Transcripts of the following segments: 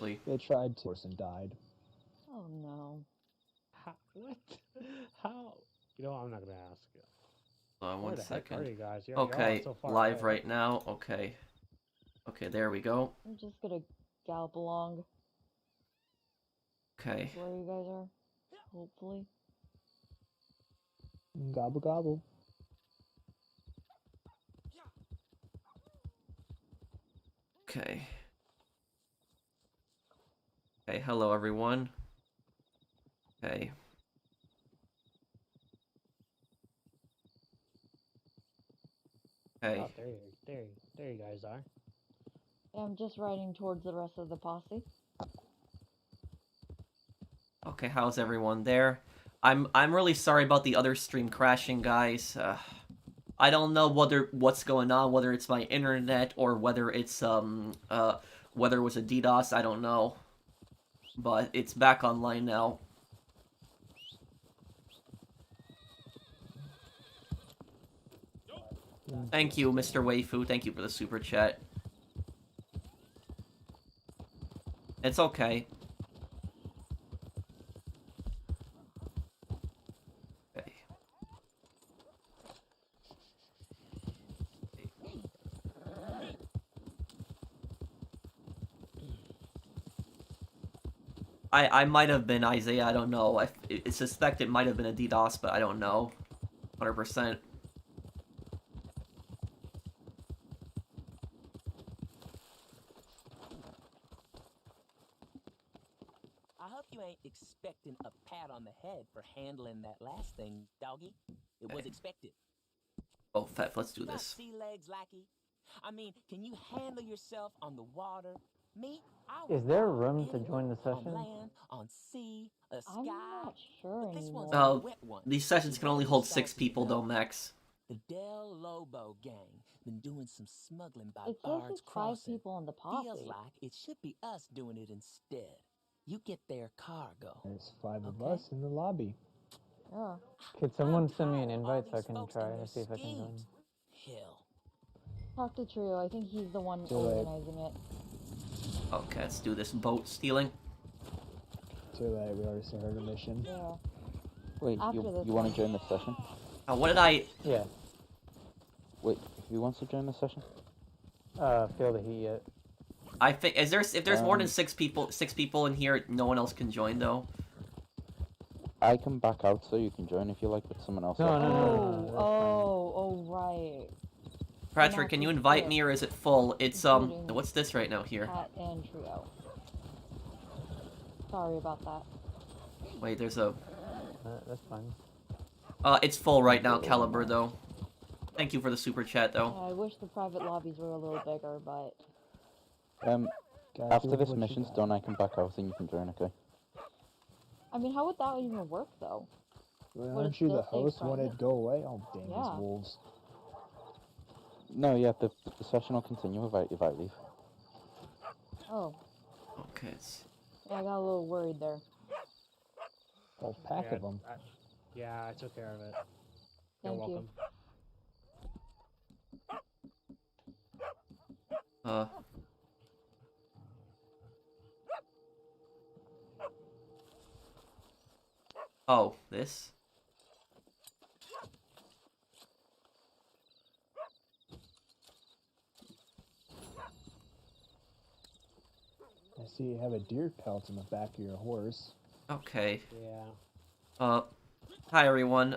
They tried to and died. Oh no. What? How? You know, I'm not gonna ask you. Where One the heck are second. you guys? You're all Okay, so far live ahead. right now. Okay. Okay, there we go. I'm just gonna gallop along Okay. where you guys are. Hopefully. Gobble gobble. Okay. Okay, hello everyone. Okay. Okay. Oh, there you guys are. Yeah, I'm just riding towards the rest of the posse. Okay, how's everyone there? I'm really sorry about the other stream crashing, guys. I don't know what's going on, whether it's my internet or whether it's whether it was a DDoS, I don't know. But it's back online now. Thank you, Mr. Waifu. Thank you for the super chat. It's okay. Okay. I might have been Isaiah, I don't know. I suspect it might have been a DDoS, but I don't know. 100%. I hope you ain't expecting a pat on the head for handling that last thing, doggy. It was expected. Oh, Fef, let's do this. Sea legs, lackey. I mean, can you handle yourself on the water? Me, Is there room to join the on session? land, on sea, a sky. I'm not sure But this one's anymore. a wet one. These sessions can only hold 6 people, though, max. The Del Lobo gang been doing some smuggling by It says Bard's it's 5 Crossing. people in the posse. Feels like it should be us doing it instead. You get their cargo. There's 5 of Okay. us in the lobby. Yeah. Could someone send me an tired of all invite so I these can folks try and to their see if I can join? schemes. Hell. Talk to Trio. I think he's the one Too late. organizing it. Okay, let's do this boat stealing. Too late, we already heard a mission. Yeah. Wait, After this you want one. to join this session? What did I... Yeah. Wait, who wants to join this session? Feel the heat yet. I think... if there's more than 6 people in here, no one else can join, though. I can back out so you can join if you like, with someone else. No, no, no, no, Oh, no, oh, right. Patrick, can you invite me, or is it full? It's, Including what's this right now here? Cat and Trio. Sorry about that. Wait, there's a... that's fine. It's full right now, Caliber, though. Thank you for the super chat, though. I wish the private lobbies were a little bigger, but... Guys, After look this what you mission's got. done, I can back out and you can join, okay? I mean, how would that even work, though? Well, Would it aren't you the still say host? Want it private? to go away? Oh, damn these Yeah. wolves. No, yeah, the session will continue if I leave. Oh, Okay, yeah, I got a little worried there. Whole pack of them. Yeah, I took care of it. Thank You're welcome. Oh, this? I see you have a deer pelt in the back of your horse. Okay. Yeah. Hi everyone,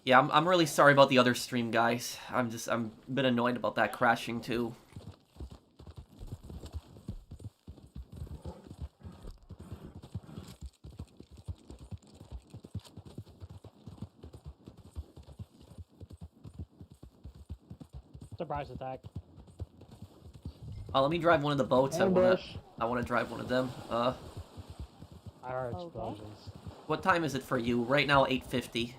yeah, I'm really sorry about the other stream, guys. I'm a bit annoyed about that crashing, too. Surprise attack. Let me drive one of the boats. Ambush. I wanna drive one of them. I heard Okay. explosions. What time is it for you? Right now, 8:50.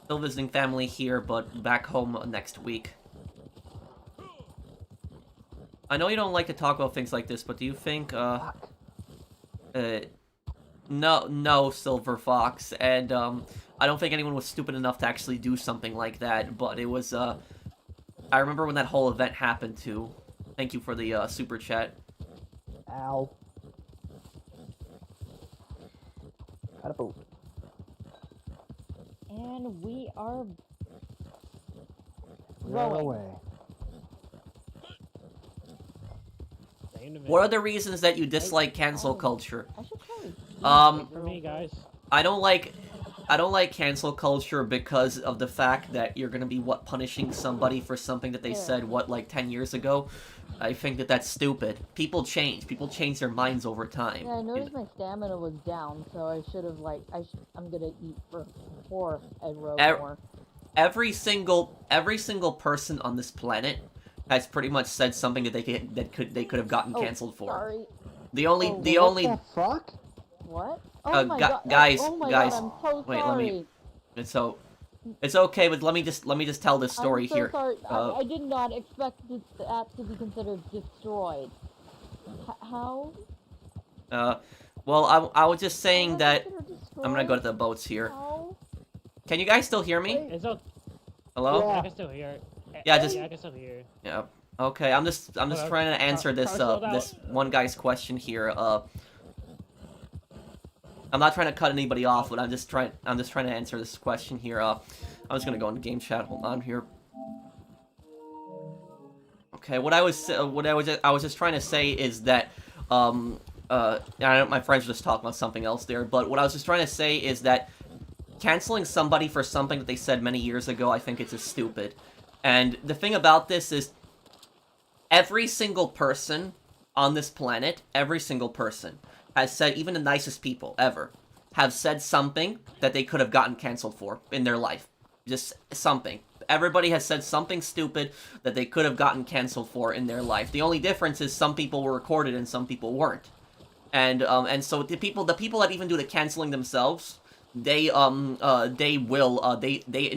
Still visiting family here, but back home next week. I know you don't like to talk about things like this, but do you think, no, Silver Fox, and, I don't think anyone was stupid enough to actually do something like that, but it was, I remember when that whole event happened, too. Thank you for the super chat. Ow. Out of boat. And we are Run rowing. away. Same to me. What are the reasons that you dislike cancel Oh. culture? I should try. For me, guys. I don't like cancel culture because of the fact that you're gonna be punishing somebody for something that they Yeah. said like 10 years ago. I think that that's stupid. People change their minds over time. Yeah, I noticed my stamina was down, so I should have I'm gonna eat before I row more. Every single person on this planet has pretty much said something that they could have gotten canceled for. Sorry. The only What the fuck? What? Oh my god. guys, oh my guys, god, I'm so wait, sorry. it's okay, but let me just tell this story I'm so here. sorry. I did not expect that to be considered destroyed. How? Well, I was just saying How that considered I'm gonna go to destroyed? the boats here. How? Can you guys still hear me? It's okay. Hello? Yeah. I can still hear. Yeah, just- I can still hear. Yeah. Okay, I'm just trying to answer this Slow down. this one guy's question here. I'm not trying to cut anybody off, but I'm just trying to answer this question here. I'm just gonna go into game chat. Hold on here. Okay, I was just trying to say is that I know my friends were just talking about something else there, but what I was just trying to say is that canceling somebody for something that they said many years ago, I think it's just stupid. And the thing about this is, every single person on this planet, every single person, has said, even the nicest people ever, have said something that they could have gotten canceled for in their life. Just something. Everybody has said something stupid that they could have gotten canceled for in their life. The only difference is some people were recorded and some people weren't. And so the people that even do the canceling themselves, they in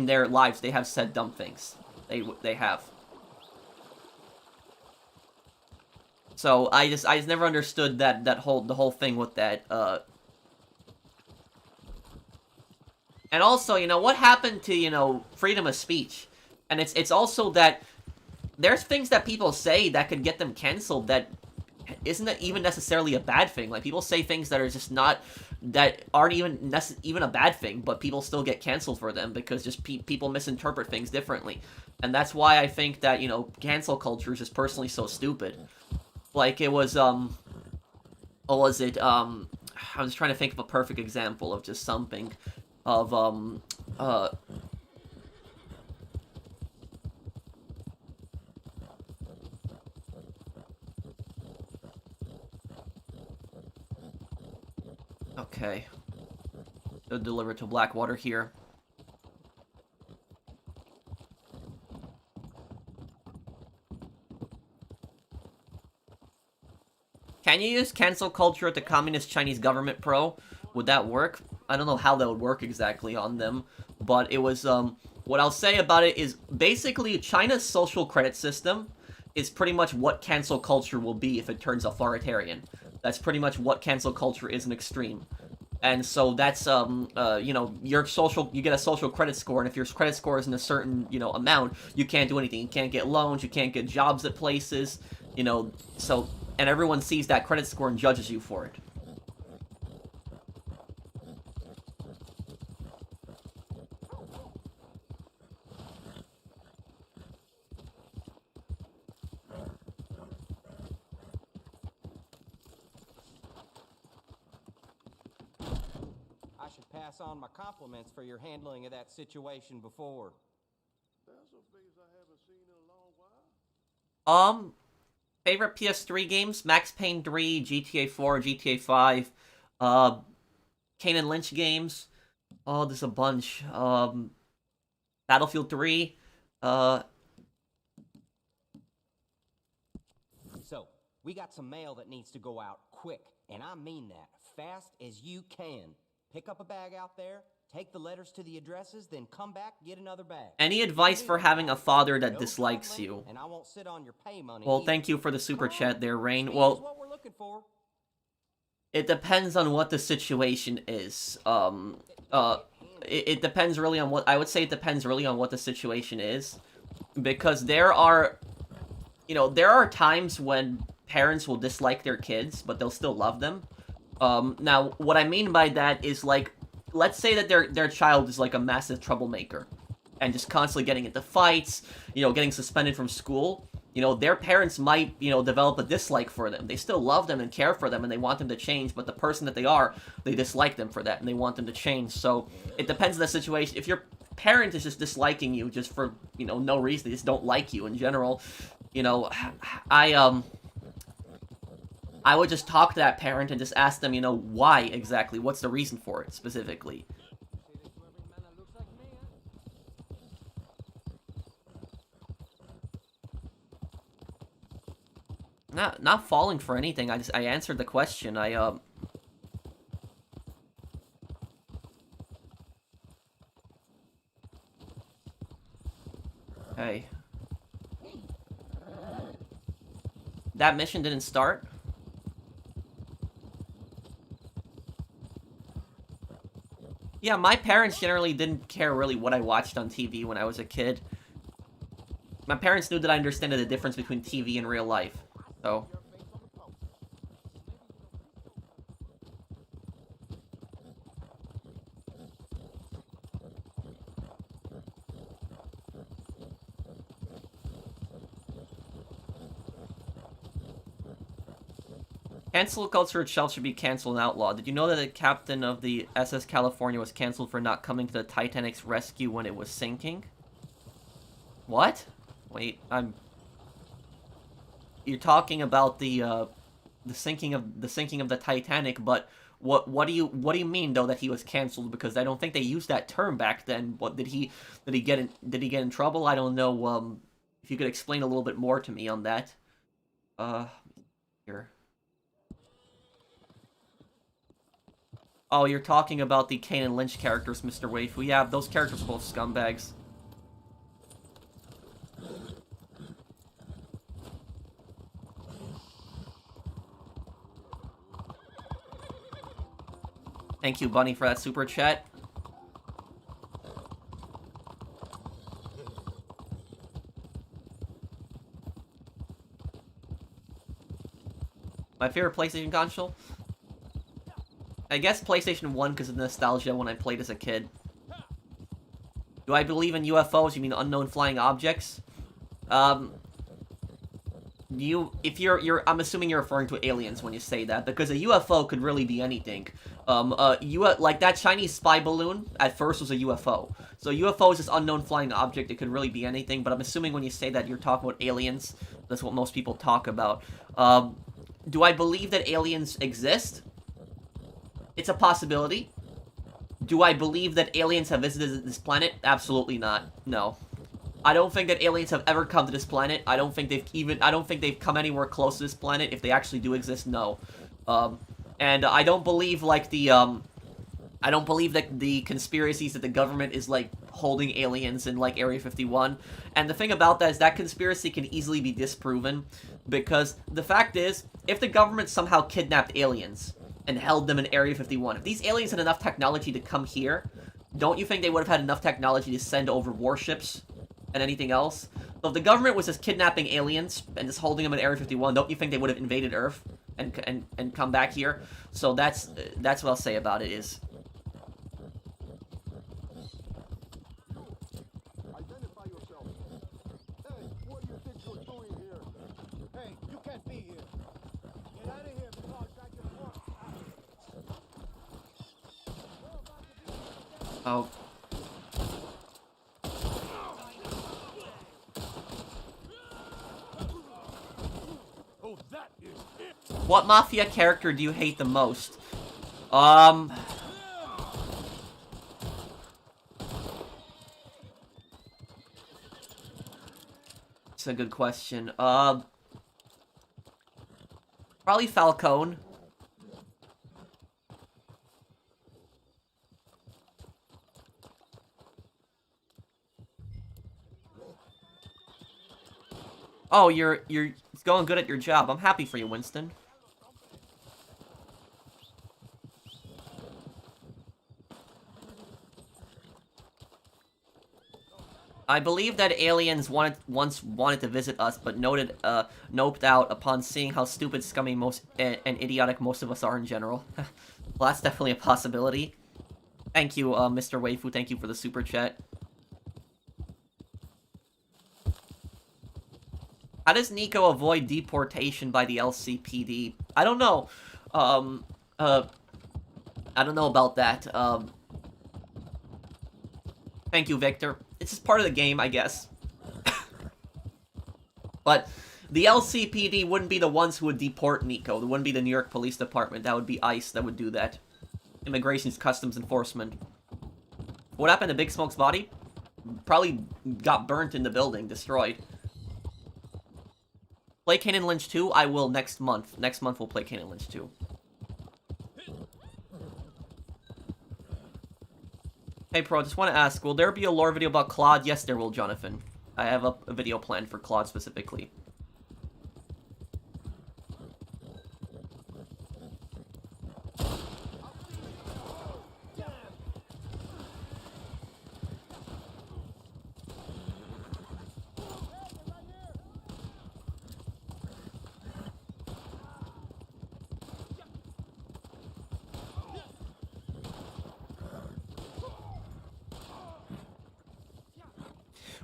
their lives, they have said dumb things. They have. So I just never understood the whole thing with that. And also, what happened to freedom of speech? And it's also that there's things that people say that could get them canceled that isn't even necessarily a bad thing. Like, people say things that are just that aren't even a bad thing, but people still get canceled for them because just people misinterpret things differently. And that's why I think that cancel culture is just personally so stupid. Like, it was what was it? I was trying to think of a perfect example of just something of okay. They'll deliver to Blackwater here. Can you use cancel culture at the Communist Chinese Government Pro? Would that work? I don't know how that would work exactly on them, but it was, what I'll say about it is, basically, China's social credit system is pretty much what cancel culture will be if it turns authoritarian. That's pretty much what cancel culture is in extreme. And so that's, you get a social credit score, and if your credit score isn't a certain, amount, you can't do anything. You can't get loans, you can't get jobs at places, so... And everyone sees that credit score and judges you for it. I should pass on my compliments for your handling of that situation before. There's some things I haven't seen in a long while. Favorite PS3 games? Max Payne 3, GTA 4, GTA 5, Kane and Lynch games. Oh, there's a bunch. Battlefield 3. So, we got some mail that needs to go out quick, and I mean that, fast as you can. Pick up a bag out there, take the letters to the addresses, then come back, get another bag. Any advice for having a father that No dislikes problem, you? And I won't sit on your pay money Well, either. thank you for the super Come chat on, there, Rain. speed is Well, what we're looking for. it depends on what the situation is. It depends really on what... I would say it depends really on what the situation is. Because there are you know, there are times when parents will dislike their kids, but they'll still love them. Now, what I mean by that is, like, let's say that their child is, like, a massive troublemaker and just constantly getting into fights, you know, getting suspended from school. You know, their parents might, you know, develop a dislike for them. They still love them and care for them, and they want them to change, but the person that they are, they dislike them for that, and they want them to change. So, it depends on the situation. If your parent is just disliking you just for, you know, no reason, they just don't like you in general, you know, I would just talk to that parent and just ask them, you know, why exactly? What's the reason for it, specifically? Not falling for anything. I answered the question. Hey. That mission didn't start? Yeah, my parents generally didn't care really what I watched on TV when I was a kid. My parents knew that I understood the difference between TV and real life. So... Cancel culture itself should be canceled and outlawed. Did you know that the captain of the SS California was canceled for not coming to the Titanic's rescue when it was sinking? What? Wait, You're talking about the sinking of the Titanic, but what do you mean though that he was canceled? Because I don't think they used that term back then. What did he get in trouble? I don't know. If you could explain a little bit more to me on that. Here. Oh, you're talking about the Kane and Lynch characters, Mr. Waifu. Yeah, those characters are both scumbags. Thank you, Bunny, for that super chat. My favorite PlayStation console? I guess PlayStation 1 because of the nostalgia when I played as a kid. Do I believe in UFOs? You mean unknown flying objects? I'm assuming you're referring to aliens when you say that, because a UFO could really be anything. Like that Chinese spy balloon at first was a UFO. So UFO is this unknown flying object. It could really be anything, but I'm assuming when you say that you're talking about aliens. That's what most people talk about. Do I believe that aliens exist? It's a possibility. Do I believe that aliens have visited this planet? Absolutely not. No. I don't think that aliens have ever come to this planet. I don't think they've come anywhere close to this planet. If they actually do exist, no. And I don't believe, like, I don't believe that the conspiracies that the government is, like, holding aliens in, like, Area 51. And the thing about that is that conspiracy can easily be disproven, because the fact is, if the government somehow kidnapped aliens and held them in Area 51, if these aliens had enough technology to come here, don't you think they would have had enough technology to send over warships and anything else? So if the government was just kidnapping aliens and just holding them in Area 51, don't you think they would have invaded Earth and come back here? So that's what I'll say about it is... Identify yourself. Hey, what do you think you're doing here? Hey, you can't be here. Get out of here before I drag your corpse out. Oh. Oh, that is it. What Mafia character do you hate the most? It's a good question. Probably Falcone. Oh, you're going good at your job. I'm happy for you, Winston. I believe that aliens once wanted to visit us, but noped out upon seeing how stupid, scummy, and idiotic most of us are in general. Well, that's definitely a possibility. Thank you, Mr. Waifu. Thank you for the super chat. How does Nico avoid deportation by the LCPD? I don't know. I don't know about that. Thank you, Victor. It's just part of the game, I guess. But the LCPD wouldn't be the ones who would deport Nico. It wouldn't be the New York Police Department. That would be ICE that would do that. Immigration's Customs Enforcement. What happened to Big Smoke's body? Probably got burnt in the building, destroyed. Play Kane and Lynch 2? I will next month. Next month we'll play Kane and Lynch 2. Hey Pro, just want to ask, will there be a lore video about Claude? Yes, there will, Jonathan. I have a video planned for Claude specifically.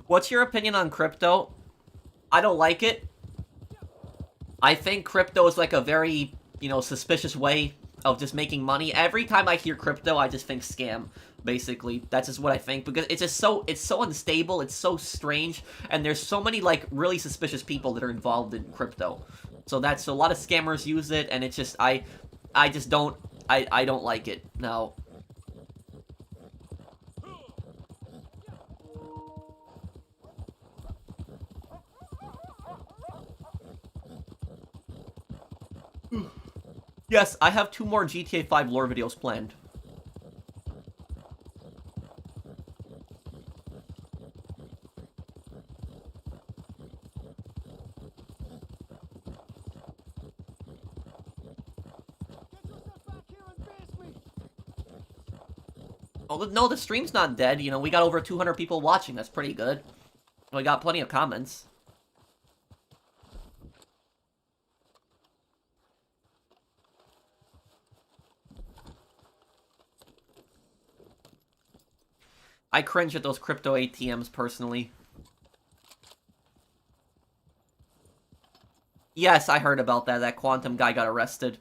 What's your opinion on crypto? I don't like it. I think crypto is like a very, suspicious way of just making money. Every time I hear crypto, I just think scam, basically. That's just what I think, because it's so unstable, it's so strange, and there's so many, really suspicious people that are involved in crypto. So a lot of scammers use it, and it's just, I don't like it, no. Yes, I have 2 more GTA 5 lore videos planned. Oh, no, the stream's not dead. We got over 200 people watching. That's pretty good. We got plenty of comments. I cringe at those crypto ATMs, personally. Yes, I heard about that. That Quantum guy got arrested.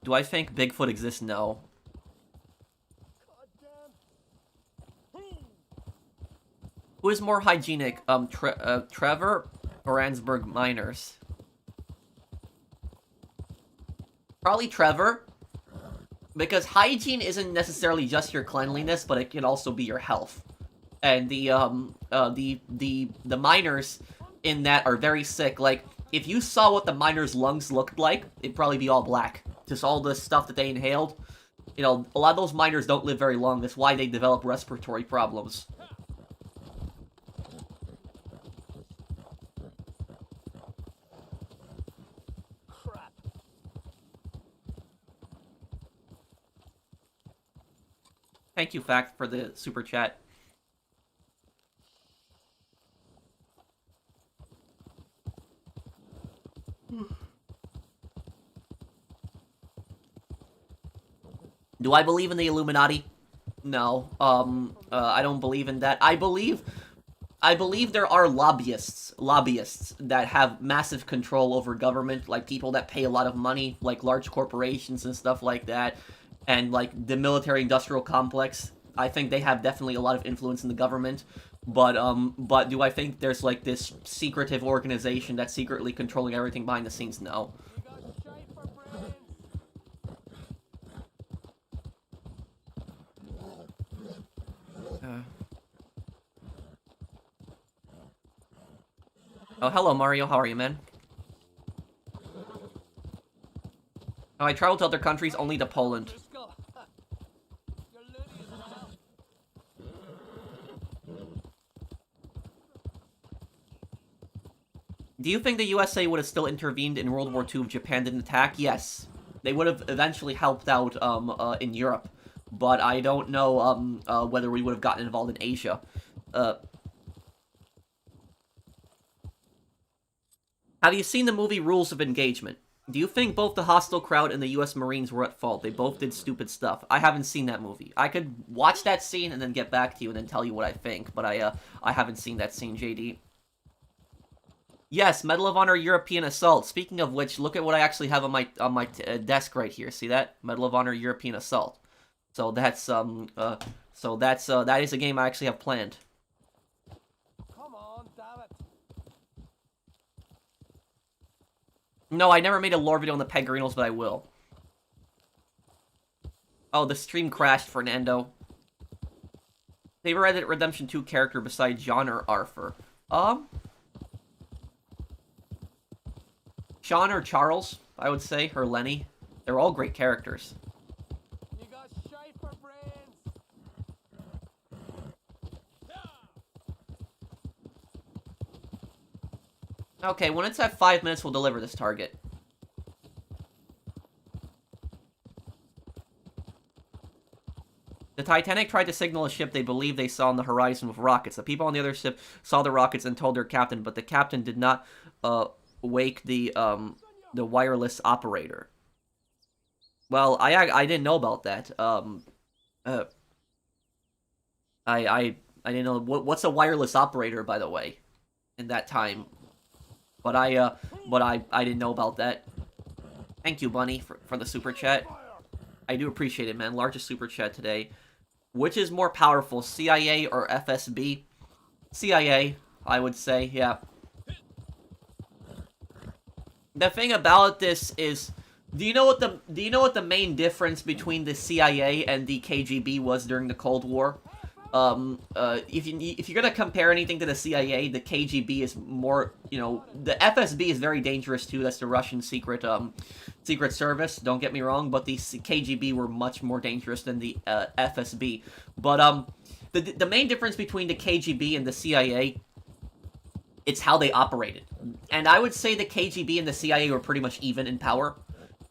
Do I think Bigfoot exists? No. Who is more hygienic, Trevor or Ansberg Miners? Probably Trevor, because hygiene isn't necessarily just your cleanliness, but it can also be your health. And the miners in that are very sick. Like, if you saw what the miners' lungs looked like, it'd probably be all black. Just all the stuff that they inhaled. A lot of those miners don't live very long. That's why they develop respiratory problems. Thank you, Fact, for the super chat. Do I believe in the Illuminati? No. I don't believe in that. I believe there are lobbyists that have massive control over government, like people that pay a lot of money, like large corporations and stuff like that. And, like, the military-industrial complex, I think they have definitely a lot of influence in the government. But do I think there's, like, this secretive organization that's secretly controlling everything behind the scenes? No. Oh, hello, Mario. How are you, man? Oh, I traveled to other countries, only to Poland. Do you think the USA would have still intervened in World War II if Japan didn't attack? Yes. They would have eventually helped out in Europe. But I don't know whether we would have gotten involved in Asia. Have you seen the movie Rules of Engagement? Do you think both the hostile crowd and the US Marines were at fault? They both did stupid stuff. I haven't seen that movie. I could watch that scene and then get back to you and then tell you what I think, but I haven't seen that scene, JD. Yes, Medal of Honor European Assault. Speaking of which, look at what I actually have on my desk right here. See that? Medal of Honor European Assault. So that's that is a game I actually have planned. Come on, damn it. No, I never made a lore video on the Pegarinos, but I will. Oh, the stream crashed, Fernando. Favorite Red Dead Redemption 2 character besides John or Arthur? Sean or Charles, I would say, or Lenny. They're all great characters. You got shyper brains. Okay, when it's at 5 minutes, we'll deliver this target. The Titanic tried to signal a ship they believed they saw on the horizon with rockets. The people on the other ship saw the rockets and told their captain, but the captain did not wake the wireless operator. Well, I didn't know about that. I didn't know what's a wireless operator, by the way, in that time. But I didn't know about that. Thank you, Bunny, for the super chat. I do appreciate it, man. Largest super chat today. Which is more powerful, CIA or FSB? CIA, I would say, yeah. The thing about this is, do you know what the main difference between the CIA and the KGB was during the Cold War? If you're gonna compare anything to the CIA, the KGB is more, the FSB is very dangerous too. That's the Russian secret service. Don't get me wrong, but the KGB were much more dangerous than the FSB. But the main difference between the KGB and the CIA, it's how they operated. And I would say the KGB and the CIA were pretty much even in power.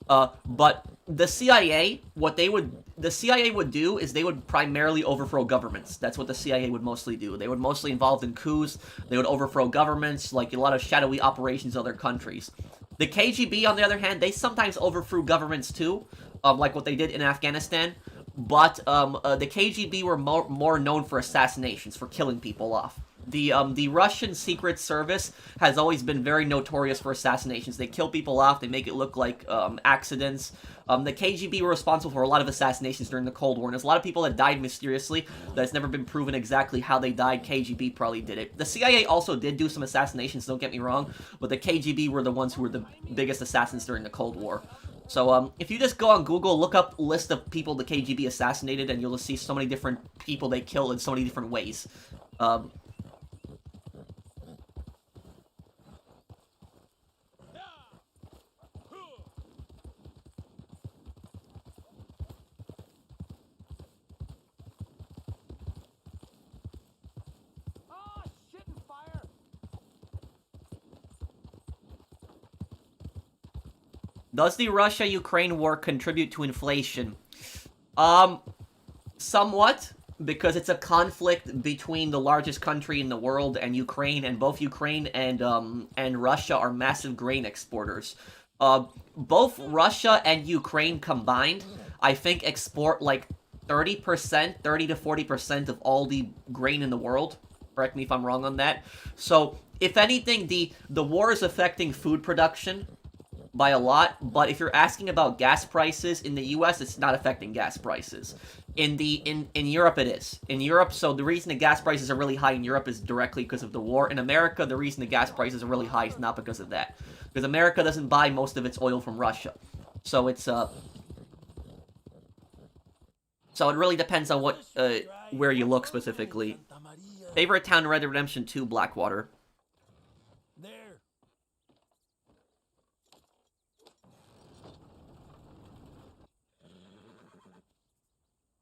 But the CIA, the CIA would do is they would primarily overthrow governments. That's what the CIA would mostly do. They would mostly involved in coups. They would overthrow governments, like a lot of shadowy operations in other countries. The KGB, on the other hand, they sometimes overthrew governments too, like what they did in Afghanistan. But the KGB were more known for assassinations, for killing people off. The Russian Secret Service has always been very notorious for assassinations. They kill people off, they make it look like accidents. The KGB were responsible for a lot of assassinations during the Cold War, and there's a lot of people that died mysteriously that's never been proven exactly how they died. KGB probably did it. The CIA also did do some assassinations, don't get me wrong, but the KGB were the ones who were the biggest assassins during the Cold War. So, if you just go on Google, look up a list of people the KGB assassinated, and you'll see so many different people they killed in so many different ways. Does the Russia-Ukraine war contribute to inflation? Somewhat, because it's a conflict between the largest country in the world and Ukraine, and both Ukraine and Russia are massive grain exporters. Both Russia and Ukraine combined, I think, export like 30%, 30 to 40% of all the grain in the world. Correct me if I'm wrong on that. So, if anything, the war is affecting food production by a lot, but if you're asking about gas prices in the US, it's not affecting gas prices. In Europe, it is. In Europe, so the reason the gas prices are really high in Europe is directly because of the war. In America, the reason the gas prices are really high is not because of that. Because America doesn't buy most of its oil from Russia. So it's, so it really depends on what, where you look specifically. Favorite town in Red Dead Redemption 2, Blackwater.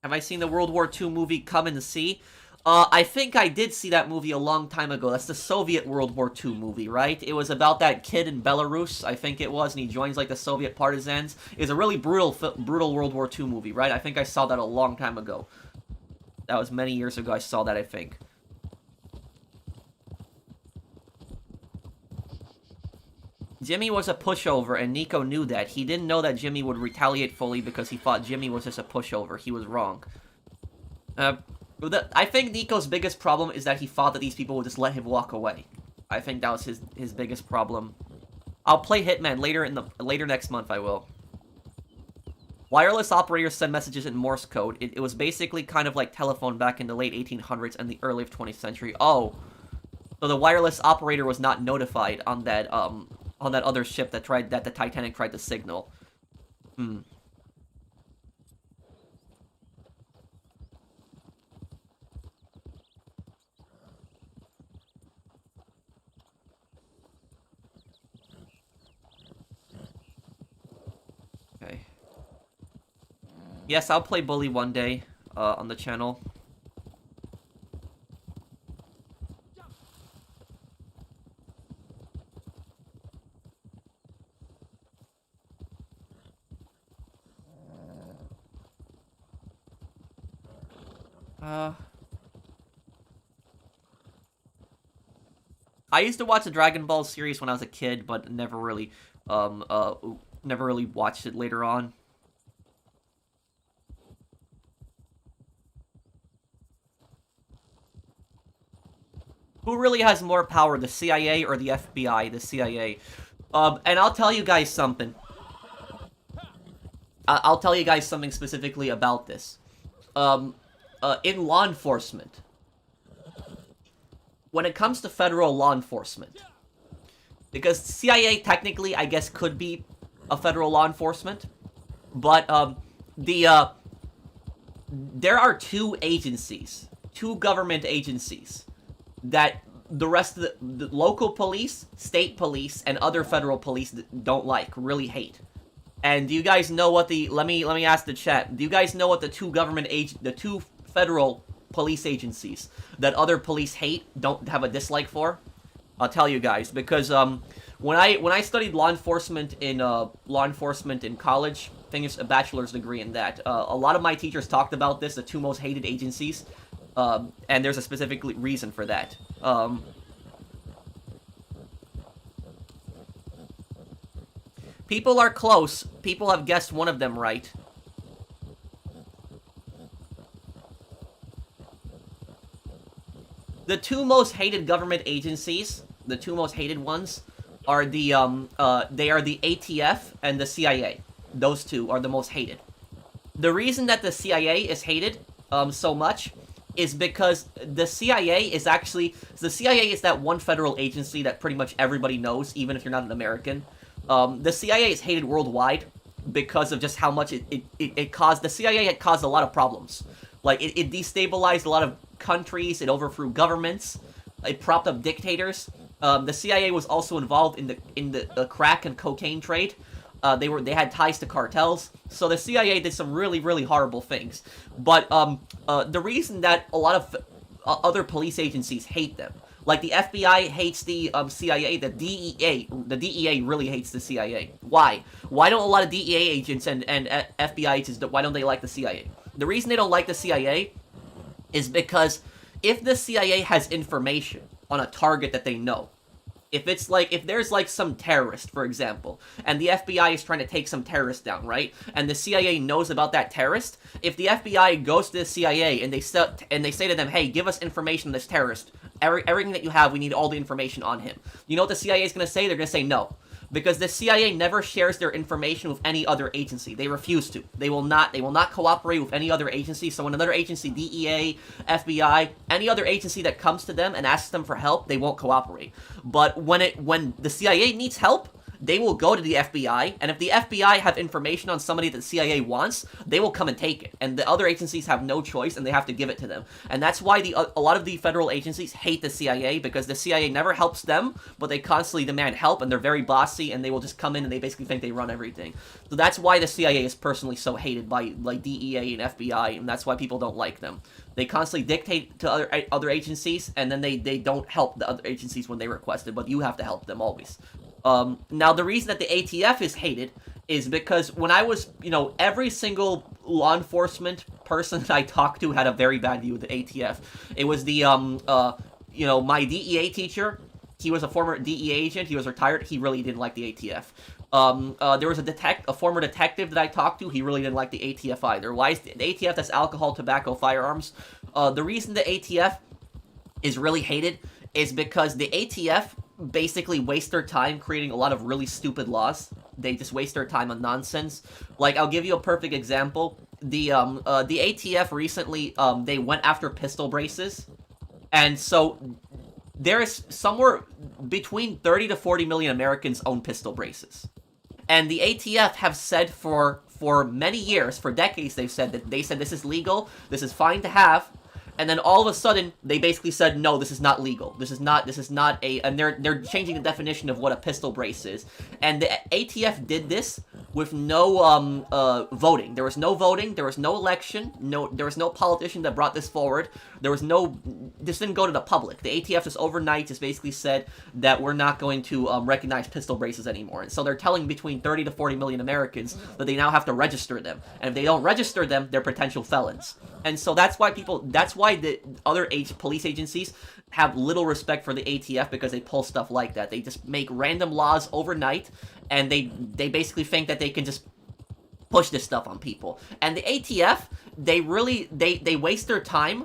Have I seen the World War II movie Come and See? I think I did see that movie a long time ago. That's the Soviet World War II movie, right? It was about that kid in Belarus, I think it was, and he joins, like, the Soviet partisans. It's a really brutal World War II movie, right? I think I saw that a long time ago. That was many years ago I saw that, I think. Jimmy was a pushover, and Nico knew that. He didn't know that Jimmy would retaliate fully because he thought Jimmy was just a pushover. He was wrong. I think Nico's biggest problem is that he thought that these people would just let him walk away. I think that was his biggest problem. I'll play Hitman later next month, I will. Wireless operators send messages in Morse code. It was basically kind of like telephone back in the late 1800s and the early 20th century. Oh. So the wireless operator was not notified on that other ship that the Titanic tried to signal. Okay. Yes, I'll play Bully one day on the channel. I used to watch the Dragon Ball series when I was a kid, but never really watched it later on. Who really has more power, the CIA or the FBI? The CIA. And I'll tell you guys something. I'll tell you guys something specifically about this. In law enforcement, when it comes to federal law enforcement, because CIA technically, I guess, could be a federal law enforcement, but there are two government agencies that the rest of the local police, state police, and other federal police really hate. And do you guys know what let me ask the chat, do you guys know what the two federal police agencies that other police hate, don't have a dislike for? I'll tell you guys, because when I studied law enforcement in college, I think it's a bachelor's degree in that, a lot of my teachers talked about this, the two most hated agencies, and there's a specific reason for that. People are close. People have guessed one of them right. The two most hated government agencies, the two most hated ones, are the ATF and the CIA. Those two are the most hated. The reason that the CIA is hated so much is because the CIA is that one federal agency that pretty much everybody knows, even if you're not an American. The CIA is hated worldwide because of just how much it caused. The CIA had caused a lot of problems. Like, it destabilized a lot of countries, it overthrew governments, it propped up dictators. The CIA was also involved in the crack and cocaine trade. They had ties to cartels, so the CIA did some really, really horrible things. But the reason that a lot of other police agencies hate them, like the FBI hates the CIA, the DEA really hates the CIA. Why? Why don't a lot of DEA agents and FBI agents, why don't they like the CIA? The reason they don't like the CIA is because if the CIA has information on a target that they know, if there's like some terrorist, for example, and the FBI is trying to take some terrorist down, right? And the CIA knows about that terrorist, if the FBI goes to the CIA and they say to them, hey, give us information on this terrorist, everything that you have, we need all the information on him. You know what the CIA is going to say? They're going to say no. Because the CIA never shares their information with any other agency. They refuse to. They will not cooperate with any other agency. So when another agency, DEA, FBI, any other agency that comes to them and asks them for help, they won't cooperate. But when the CIA needs help, they will go to the FBI, and if the FBI have information on somebody that the CIA wants, they will come and take it. And the other agencies have no choice, and they have to give it to them. And that's why a lot of the federal agencies hate the CIA, because the CIA never helps them, but they constantly demand help, and they're very bossy, and they will just come in and they basically think they run everything. So that's why the CIA is personally so hated by like DEA and FBI, and that's why people don't like them. They constantly dictate to other agencies, and then they don't help the other agencies when they request it, but you have to help them always. Now, the reason that the ATF is hated is because when I was, every single law enforcement person that I talked to had a very bad view of the ATF. It was the, my DEA teacher. He was a former DEA agent. He was retired. He really didn't like the ATF. There was a former detective that I talked to. He really didn't like the ATF either. Why is the ATF? That's alcohol, tobacco, firearms. The reason the ATF is really hated is because the ATF basically waste their time creating a lot of really stupid laws. They just waste their time on nonsense. Like, I'll give you a perfect example. The ATF recently, they went after pistol braces. And so there is somewhere between 30 to 40 million Americans own pistol braces. And the ATF have said for many years, for decades, they've said that this is legal, this is fine to have. And then all of a sudden, they basically said, no, this is not legal. This is not and they're changing the definition of what a pistol brace is. And the ATF did this with no, voting. There was no voting, there was no election, there was no politician that brought this forward. This didn't go to the public. The ATF just overnight just basically said that we're not going to, recognize pistol braces anymore. And so they're telling between 30 to 40 million Americans that they now have to register them. And if they don't register them, they're potential felons. And so that's why the other police agencies have little respect for the ATF, because they pull stuff like that. They just make random laws overnight, and they basically think that they can just push this stuff on people. And the ATF, they waste their time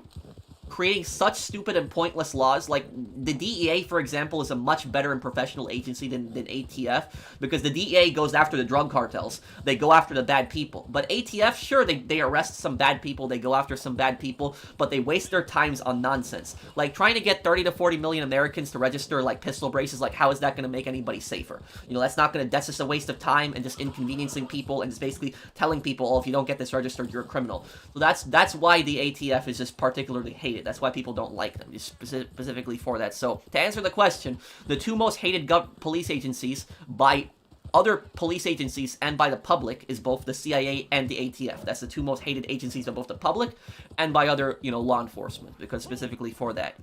creating such stupid and pointless laws. Like, the DEA, for example, is a much better and professional agency than ATF, because the DEA goes after the drug cartels. They go after the bad people. But ATF, sure, they arrest some bad people, they go after some bad people, but they waste their times on nonsense. Like, trying to get 30 to 40 million Americans to register, like, pistol braces, like, how is that going to make anybody safer? That's not going to, that's just a waste of time and just inconveniencing people and just basically telling people, oh, if you don't get this registered, you're a criminal. So that's why the ATF is just particularly hated. That's why people don't like them, just specifically for that. So, to answer the question, the two most hated police agencies by other police agencies and by the public is both the CIA and the ATF. That's the two most hated agencies by both the public and by other, law enforcement, because specifically for that.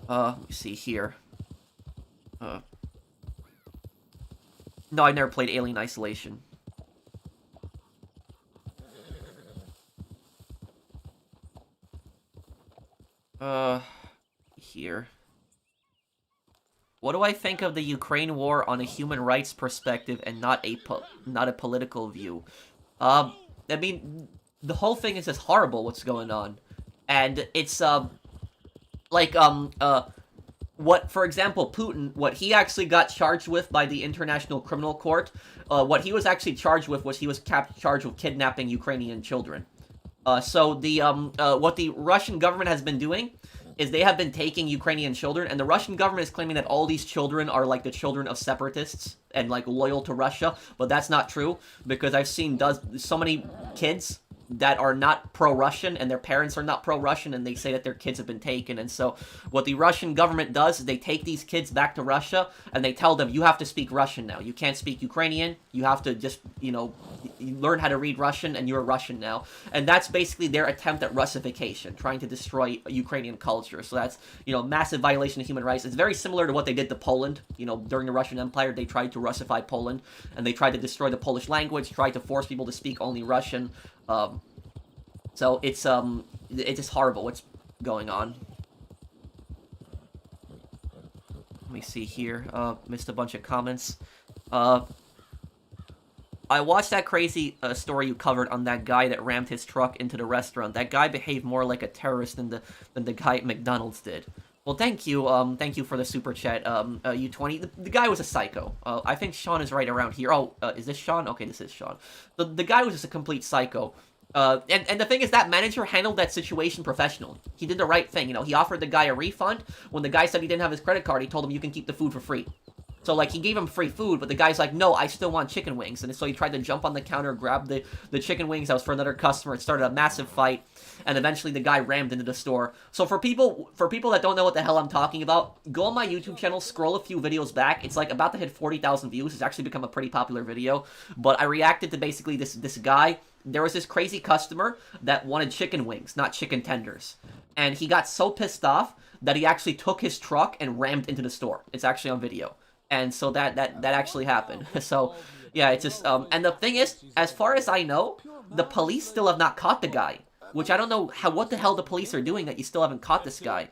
Let me see here. No, I never played Alien Isolation. Here. What do I think of the Ukraine war on a human rights perspective and not a political view? I mean, the whole thing is just horrible what's going on. And it's, what, for example, Putin, what he actually got charged with by the International Criminal Court, what he was actually charged with was he was charged with kidnapping Ukrainian children. So what the Russian government has been doing is they have been taking Ukrainian children, and the Russian government is claiming that all these children are, like, the children of separatists and, like, loyal to Russia, but that's not true, because I've seen so many kids that are not pro-Russian, and their parents are not pro-Russian, and they say that their kids have been taken. And so what the Russian government does is they take these kids back to Russia, and they tell them, you have to speak Russian now. You can't speak Ukrainian. You have to just, learn how to read Russian, and you're Russian now. And that's basically their attempt at Russification, trying to destroy Ukrainian culture. So that's, massive violation of human rights. It's very similar to what they did to Poland. During the Russian Empire, they tried to Russify Poland, and they tried to destroy the Polish language, tried to force people to speak only Russian. So it's just horrible what's going on. Let me see here. Missed a bunch of comments. I watched that crazy story you covered on that guy that rammed his truck into the restaurant. That guy behaved more like a terrorist than the guy at McDonald's did. Well, thank you for the super chat, U20. The guy was a psycho. I think Sean is right around here. Oh, is this Sean? Okay, this is Sean. The guy was just a complete psycho. And the thing is, that manager handled that situation professionally. He did the right thing. He offered the guy a refund. When the guy said he didn't have his credit card, he told him, you can keep the food for free. So, like, he gave him free food, but the guy's like, no, I still want chicken wings. And so he tried to jump on the counter, grab the chicken wings that was for another customer. It started a massive fight, and eventually the guy rammed into the store. So for people that don't know what the hell I'm talking about, go on my YouTube channel, scroll a few videos back. It's, like, about to hit 40,000 views. It's actually become a pretty popular video. But I reacted to basically this guy. There was this crazy customer that wanted chicken wings, not chicken tenders. And he got so pissed off that he actually took his truck and rammed into the store. It's actually on video. And so that actually happened. So, yeah, it's just, and the thing is, as far as I know, the police still have not caught the guy. Which I don't know what the hell the police are doing that you still haven't caught this guy.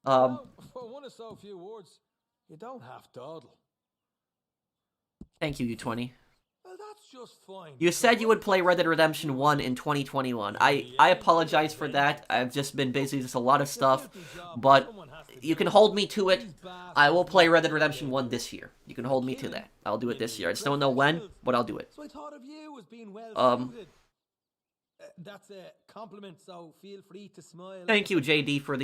For one of so few words, you don't have to dawdle. Thank you, U20. Well, that's just fine. You said you would play Red Dead Redemption 1 in 2021. I apologize for that. I've just been busy, just a lot of stuff. But you can hold me to it. I will play Red Dead Redemption 1 this year. You can hold me to that. I'll do it this year. I just don't know when, but I'll do it. So I thought of you as being well suited. That's a compliment, so feel free to smile. Thank you, JD, for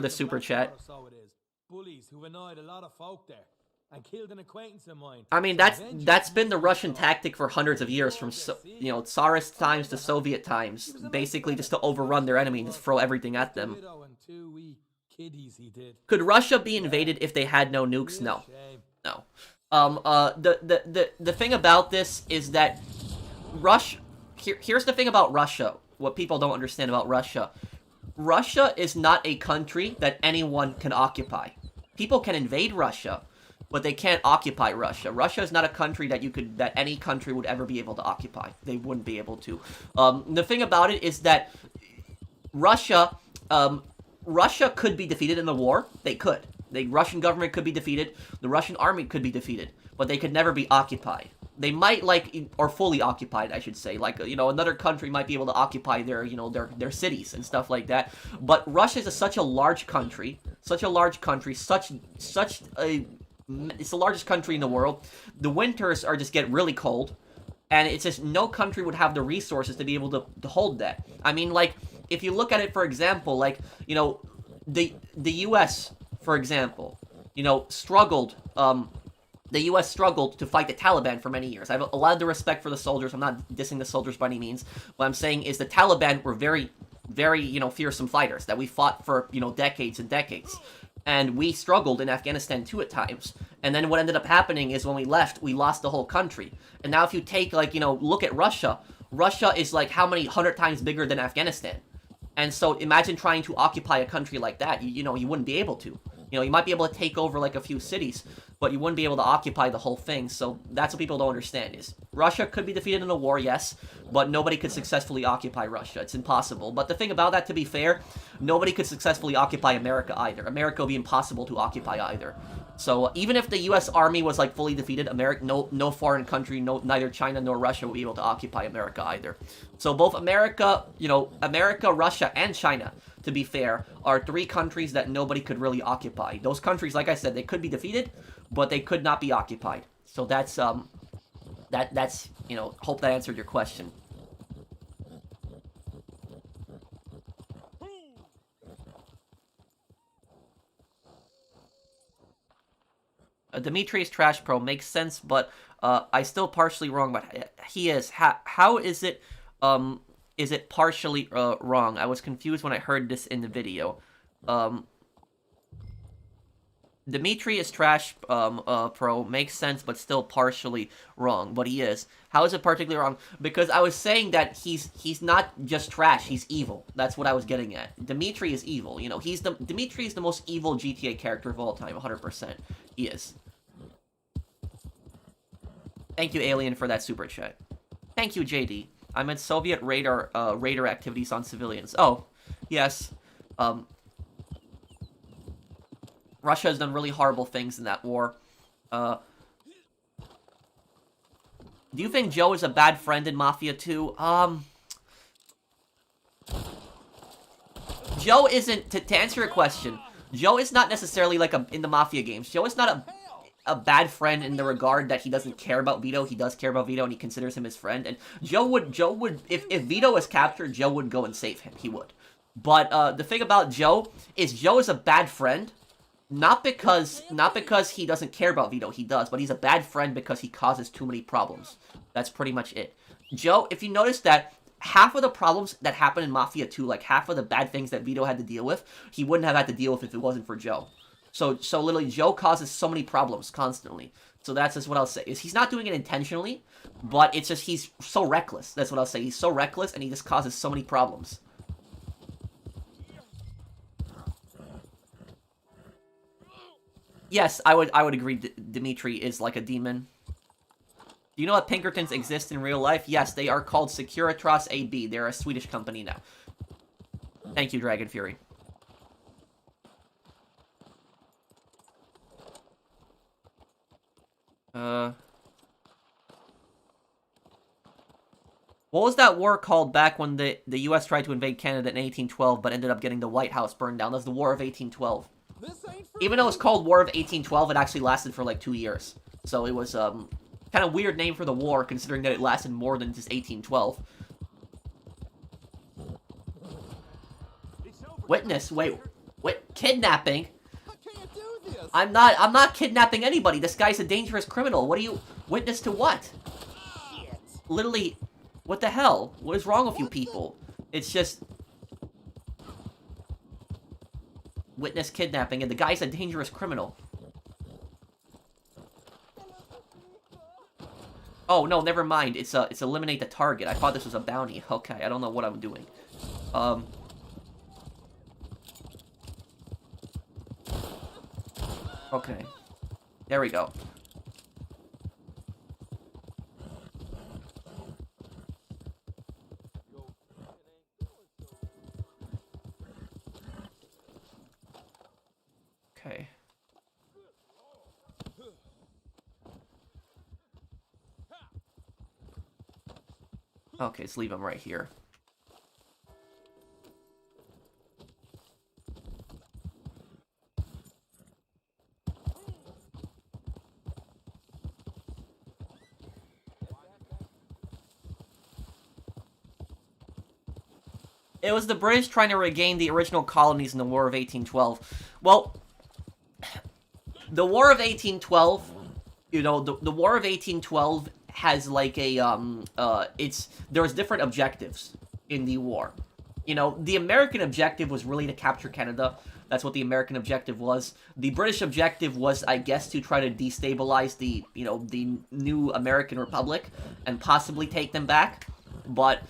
the super chat. So it is. Bullies who've annoyed a lot of folk there and killed an acquaintance of mine. I mean, that's been the Russian tactic for hundreds of years, from Tsarist times to Soviet times, basically just to overrun their enemy and just throw everything at them. Could Russia be invaded if they had no nukes? No. No. The thing about this is that here's the thing about Russia, what people don't understand about Russia. Russia is not a country that anyone can occupy. People can invade Russia, but they can't occupy Russia. Russia is not a country that any country would ever be able to occupy. They wouldn't be able to. The thing about it is that Russia could be defeated in the war. They could. The Russian government could be defeated. The Russian army could be defeated, but they could never be occupied. They might, or fully occupied, I should say. Another country might be able to occupy their cities and stuff like that. But Russia is such a large country, it's the largest country in the world. The winters just get really cold, and it's just no country would have the resources to be able to hold that. I mean, if you look at it, for example, the U.S., for example, struggled. The U.S. struggled to fight the Taliban for many years. I have a lot of respect for the soldiers. I'm not dissing the soldiers by any means. What I'm saying is the Taliban were very, very, fearsome fighters that we fought for, decades and decades. And we struggled in Afghanistan too at times. And then what ended up happening is when we left, we lost the whole country. And now if you take, look at Russia. Russia is how many 100 times bigger than Afghanistan. And so imagine trying to occupy a country like that. You wouldn't be able to. You might be able to take over a few cities, but you wouldn't be able to occupy the whole thing. So that's what people don't understand is Russia could be defeated in a war, yes, but nobody could successfully occupy Russia. It's impossible. But the thing about that, to be fair, nobody could successfully occupy America either. America would be impossible to occupy either. So even if the U.S. Army was fully defeated, no foreign country, neither China nor Russia would be able to occupy America either. So both America, Russia, and China, to be fair, are three countries that nobody could really occupy. Those countries, like I said, they could be defeated, but they could not be occupied. So that's hope that answered your question. Dimitri's Trash Pro makes sense, but I still partially wrong. But he is. How is it? Is it partially wrong? I was confused when I heard this in the video. Dimitri is Trash Pro makes sense, but still partially wrong. But he is. How is it particularly wrong? Because I was saying that he's not just trash. He's evil. That's what I was getting at. Dimitri is evil. Dimitri is the most evil GTA character of all time. 100%. He is. Thank you, Alien, for that super chat. Thank you, JD. I meant Soviet radar activities on civilians. Oh, yes. Russia has done really horrible things in that war. Do you think Joe is a bad friend in Mafia 2? Joe isn't, to answer your question, Joe is not necessarily in the Mafia games. Joe is not a bad friend in the regard that he doesn't care about Vito. He does care about Vito, and he considers him his friend. And Joe would, if Vito was captured, Joe would go and save him. He would. But the thing about Joe is a bad friend, Not because he doesn't care about Vito, he does, but he's a bad friend because he causes too many problems. That's pretty much it. Joe, if you notice that half of the problems that happen in Mafia 2, like half of the bad things that Vito had to deal with, he wouldn't have had to deal with if it wasn't for Joe. So literally, Joe causes so many problems constantly. So that's just what I'll say. Is he's not doing it intentionally, but it's just he's so reckless. That's what I'll say. He's so reckless, and he just causes so many problems. Yes, I would agree. Dimitri is like a demon. Do you know that Pinkertons exist in real life? Yes, they are called Securitas AB. They're a Swedish company now. Thank you, Dragon Fury. What was that war called back when the U.S. tried to invade Canada in 1812 but ended up getting the White House burned down? That was the War of 1812. Even though it's called War of 1812, it actually lasted for like 2 years. So it was kind of weird name for the war, considering that it lasted more than just 1812. Witness, wait, kidnapping? I'm not kidnapping anybody. This guy's a dangerous criminal. What are you, witness to what? Literally, what the hell? What is wrong with you people? It's just... Witness kidnapping, and the guy's a dangerous criminal. Oh, no, never mind. It's eliminate the target. I thought this was a bounty. Okay, I don't know what I'm doing. Okay. There we go. Okay. Okay, let's leave him right here. It was the British trying to regain the original colonies in the War of 1812. Well, the War of 1812, you know, the War of 1812 has like a, there's different objectives in the war. You know, the American objective was really to capture Canada. That's what the American objective was. The British objective was, I guess, to try to destabilize the, you know, the new American Republic and possibly take them back. But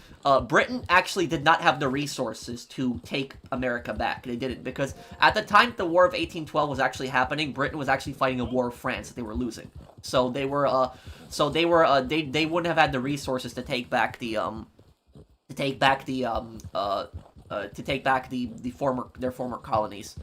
Britain actually did not have the resources to take America back. They didn't, because at the time the War of 1812 was actually happening, Britain was actually fighting a war of France that they were losing. So they were, they wouldn't have had the resources to take back the, their former colonies.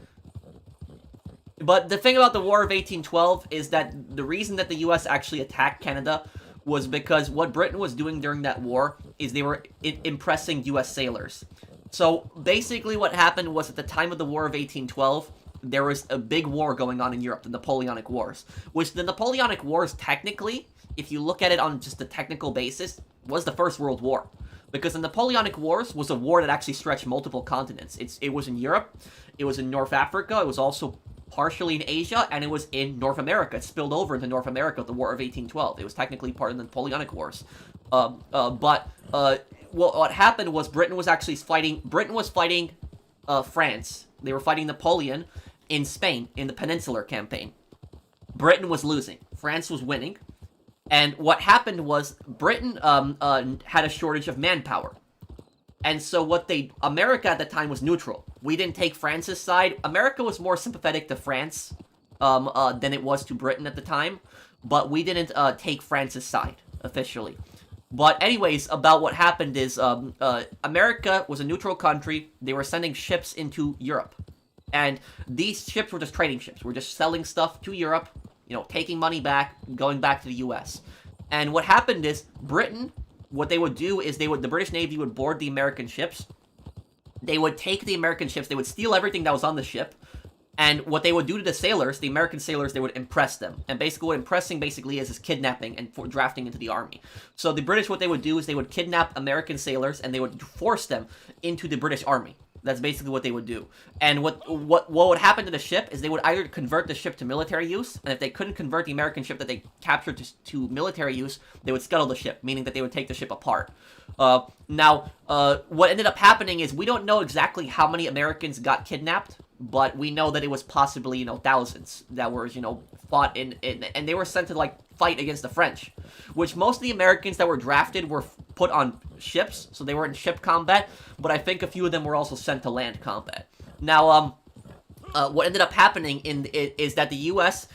But the thing about the War of 1812 is that the reason that the U.S. actually attacked Canada was because what Britain was doing during that war is they were impressing U.S. sailors. So basically what happened was at the time of the War of 1812, there was a big war going on in Europe, the Napoleonic Wars. Which the Napoleonic Wars, technically, if you look at it on just a technical basis, was the First World War. Because the Napoleonic Wars was a war that actually stretched multiple continents. It was in Europe, it was in North Africa, it was also partially in Asia, and it was in North America. It spilled over into North America, the War of 1812. It was technically part of the Napoleonic Wars. What happened was Britain was fighting France. They were fighting Napoleon in Spain, in the Peninsular Campaign. Britain was losing. France was winning. And what happened was Britain had a shortage of manpower. And so America at the time was neutral. We didn't take France's side. America was more sympathetic to France than it was to Britain at the time. But we didn't take France's side, officially. But anyways, about what happened is America was a neutral country. They were sending ships into Europe. And these ships were just trading ships. We're just selling stuff to Europe, you know, taking money back, going back to the U.S. And what happened is Britain, what they would do is the British Navy would board the American ships. They would take the American ships, they would steal everything that was on the ship, and what they would do to the sailors, the American sailors, they would impress them. And basically what impressing basically is kidnapping and drafting into the army. So the British, what they would do is they would kidnap American sailors and they would force them into the British army. That's basically what they would do. And what would happen to the ship is they would either convert the ship to military use, and if they couldn't convert the American ship that they captured to military use, they would scuttle the ship, meaning that they would take the ship apart. Now, what ended up happening is we don't know exactly how many Americans got kidnapped, but we know that it was possibly, thousands that were, fought in, and they were sent to, fight against the French, which most of the Americans that were drafted were put on ships, so they were in ship combat, but I think a few of them were also sent to land combat. Now, what ended up happening is that the U.S.,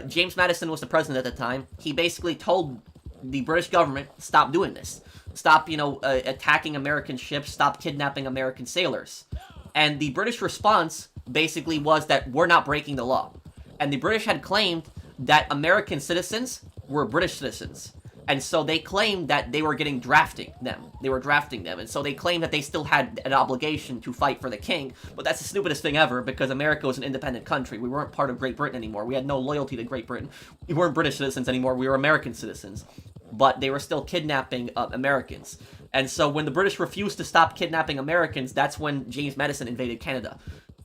James Madison was the president at the time, he basically told the British government, stop doing this. Stop, attacking American ships, stop kidnapping American sailors. And the British response basically was that we're not breaking the law. And the British had claimed that American citizens were British citizens. And so they claimed that they were drafting them. They were drafting them. And so they claimed that they still had an obligation to fight for the king. But that's the stupidest thing ever, because America was an independent country. We weren't part of Great Britain anymore. We had no loyalty to Great Britain. We weren't British citizens anymore. We were American citizens. But they were still kidnapping Americans. And so when the British refused to stop kidnapping Americans, that's when James Madison invaded Canada.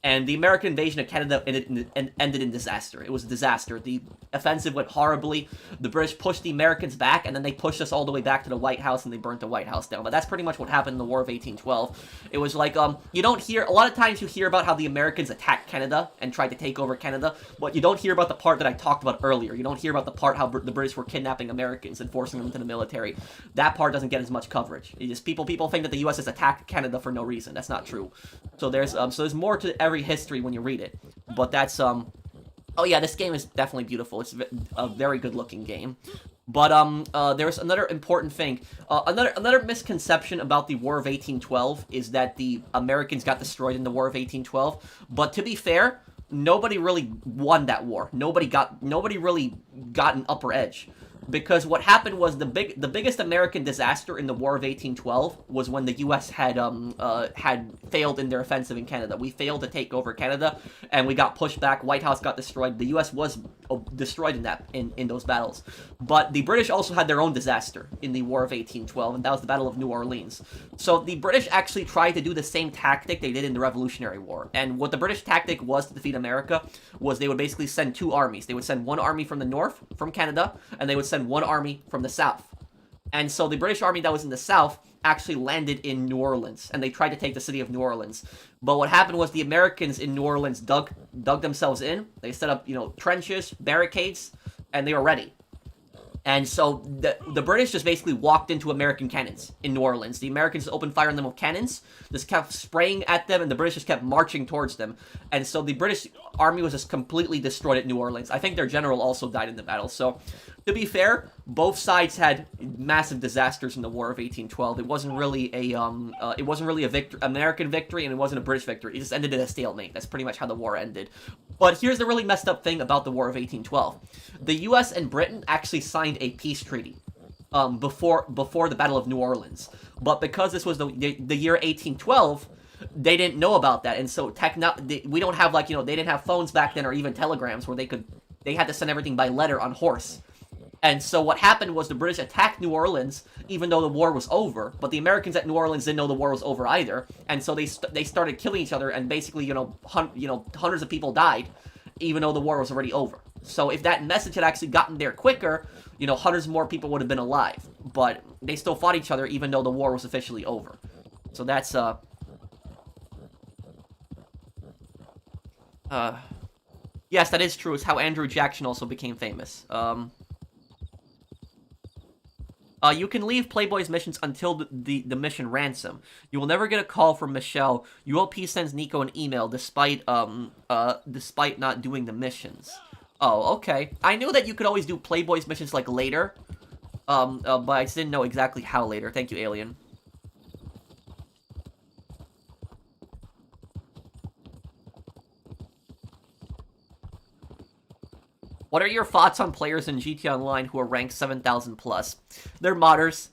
And the American invasion of Canada ended in disaster. It was a disaster. The offensive went horribly. The British pushed the Americans back, and then they pushed us all the way back to the White House, and they burnt the White House down. But that's pretty much what happened in the War of 1812. It was like, you don't hear, a lot of times you hear about how the Americans attacked Canada and tried to take over Canada, but you don't hear about the part that I talked about earlier. You don't hear about the part how the British were kidnapping Americans and forcing them into the military. That part doesn't get as much coverage. It just, people think that the U.S. has attacked Canada for no reason. That's not true. So there's more to every history when you read it. But that's, oh yeah, this game is definitely beautiful. It's a very good looking game. But there's another important thing. Another misconception about the War of 1812 is that the Americans got destroyed in the War of 1812. But to be fair, nobody really won that war. Nobody really got an upper edge. Because what happened was the biggest American disaster in the War of 1812 was when the U.S. had failed in their offensive in Canada. We failed to take over Canada, and we got pushed back. White House got destroyed. The U.S. was destroyed in those battles. But the British also had their own disaster in the War of 1812, and that was the Battle of New Orleans. So the British actually tried to do the same tactic they did in the Revolutionary War. And what the British tactic was to defeat America was they would basically send two armies. They would send one army from the north, from Canada, and they would send one army from the south. And so the British army that was in the south actually landed in New Orleans, and they tried to take the city of New Orleans. But what happened was the Americans in New Orleans dug themselves in. They set up, trenches, barricades, and they were ready. And so the British just basically walked into American cannons in New Orleans. The Americans opened fire on them with cannons, just kept spraying at them, and the British just kept marching towards them. And so the British army was just completely destroyed at New Orleans. I think their general also died in the battle. So, to be fair, both sides had massive disasters in the War of 1812. It wasn't really a American victory, and it wasn't a British victory. It just ended in a stalemate. That's pretty much how the war ended. But here's the really messed up thing about the War of 1812. The U.S. and Britain actually signed a peace treaty before the Battle of New Orleans. But because this was the year 1812, they didn't know about that, and so we don't have they didn't have phones back then or even telegrams where they had to send everything by letter on horse. And so what happened was the British attacked New Orleans even though the war was over, but the Americans at New Orleans didn't know the war was over either, and so they started killing each other, and basically hundreds of people died even though the war was already over. So if that message had actually gotten there quicker, hundreds more people would have been alive, but they still fought each other even though the war was officially over. So that's yes, that is true. It's how Andrew Jackson also became famous. You can leave Playboy's missions until the mission ransom. You will never get a call from Michelle. ULP sends Nico an email despite not doing the missions. Oh, okay. I knew that you could always do Playboy's missions later. But I just didn't know exactly how later. Thank you, Alien. What are your thoughts on players in GTA Online who are ranked 7,000 plus? They're modders.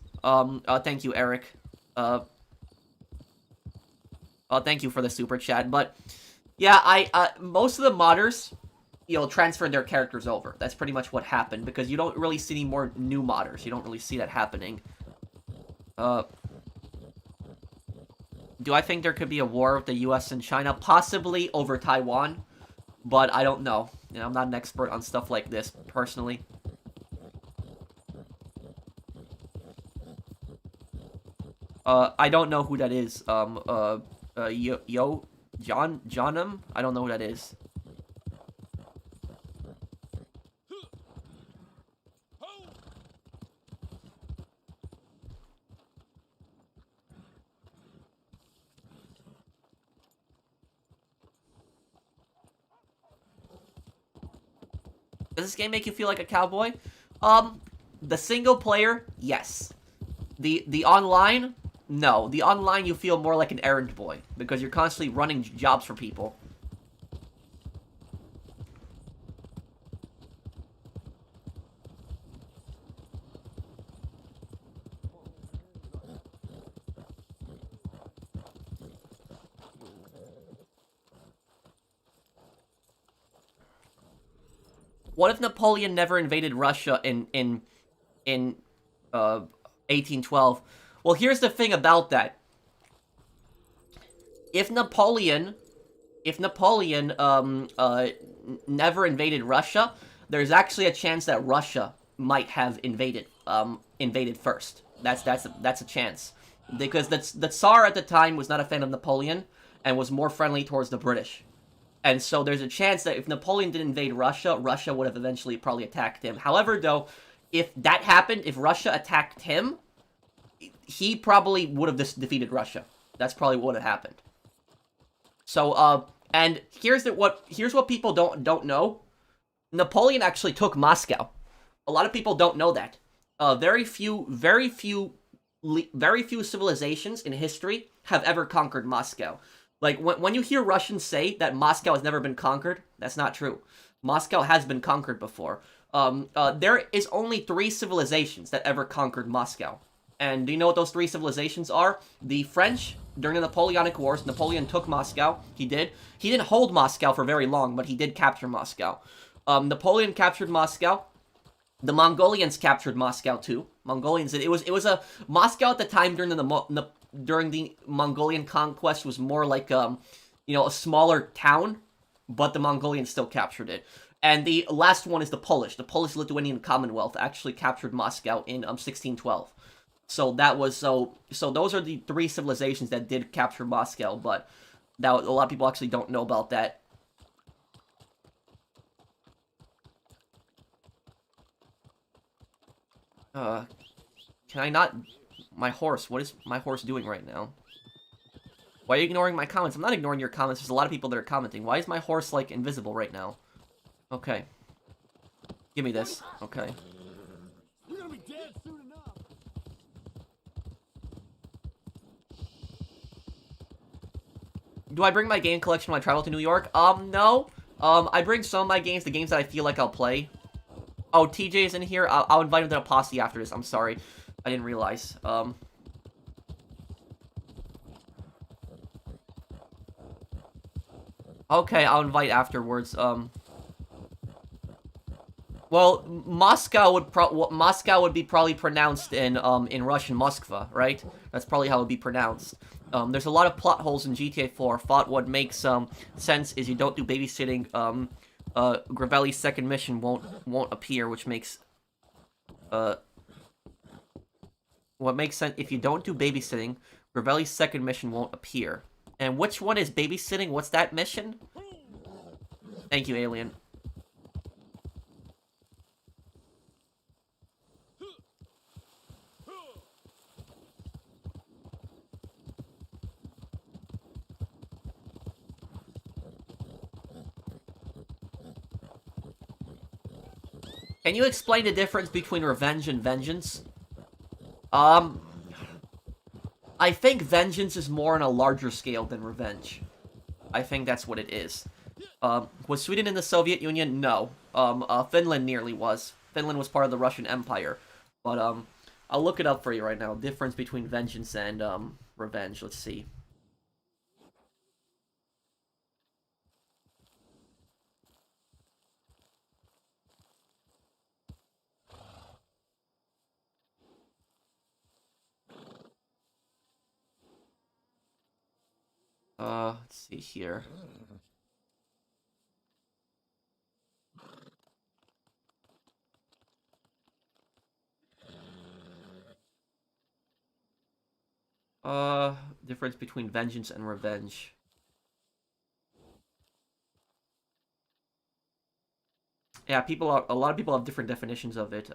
Thank you, Eric. Thank you for the super chat. But yeah, most of the modders, transferred their characters over. That's pretty much what happened, because you don't really see any more new modders. You don't really see that happening. Do I think there could be a war with the U.S. and China? Possibly over Taiwan, but I don't know. You know, I'm not an expert on stuff like this, personally. I don't know who that is. Johnum? I don't know who that is. Does this game make you feel like a cowboy? The single player, yes. The online, no. The online, you feel more like an errand boy because you're constantly running jobs for people. What if Napoleon never invaded Russia in 1812? Well, here's the thing about that. If Napoleon never invaded Russia, there's actually a chance that Russia might have invaded first. That's a chance, because the Tsar at the time was not a fan of Napoleon and was more friendly towards the British. And so there's a chance that if Napoleon didn't invade Russia, Russia would have eventually probably attacked him. However, though, if that happened, if Russia attacked him, he probably would have just defeated Russia. That's probably what would have happened. So, and here's what people don't know. Napoleon actually took Moscow. A lot of people don't know that. Very few civilizations in history have ever conquered Moscow. Like, when you hear Russians say that Moscow has never been conquered, that's not true. Moscow has been conquered before. There is only 3 civilizations that ever conquered Moscow. And do you know what those 3 civilizations are? The French, during the Napoleonic Wars, Napoleon took Moscow. He did. He didn't hold Moscow for very long, but he did capture Moscow. Napoleon captured Moscow. The Mongolians captured Moscow too. Mongolians, it was a Moscow at the time during the Mongolian conquest was more like a smaller town, but the Mongolians still captured it. And the last one is the Polish. The Polish-Lithuanian Commonwealth actually captured Moscow in 1612. So that was so those are the 3 civilizations that did capture Moscow, but that a lot of people actually don't know about that. Can I not... My horse, what is my horse doing right now? Why are you ignoring my comments? I'm not ignoring your comments, there's a lot of people that are commenting. Why is my horse, like, invisible right now? Okay. Give me this. Okay. You're gonna be dead soon enough. Do I bring my game collection when I travel to New York? No. I bring some of my games, the games that I feel like I'll play. Oh, TJ's in here. I'll invite him to a posse after this. I'm sorry. I didn't realize. Okay, I'll invite afterwards. Well, Moscow would be probably pronounced in Russian Moskva, right? That's probably how it would be pronounced. There's a lot of plot holes in GTA 4. What makes sense is you don't do babysitting. Gravelli's second mission won't appear, which makes what makes sense if you don't do babysitting, Gravelli's second mission won't appear. And which one is babysitting? What's that mission? Thank you, Alien. Can you explain the difference between revenge and vengeance? I think vengeance is more on a larger scale than revenge. I think that's what it is. Was Sweden in the Soviet Union? No. Finland nearly was. Finland was part of the Russian Empire. But, I'll look it up for you right now. Difference between vengeance and, revenge. Let's see. Let's see here. Difference between vengeance and revenge. Yeah, a lot of people have different definitions of it.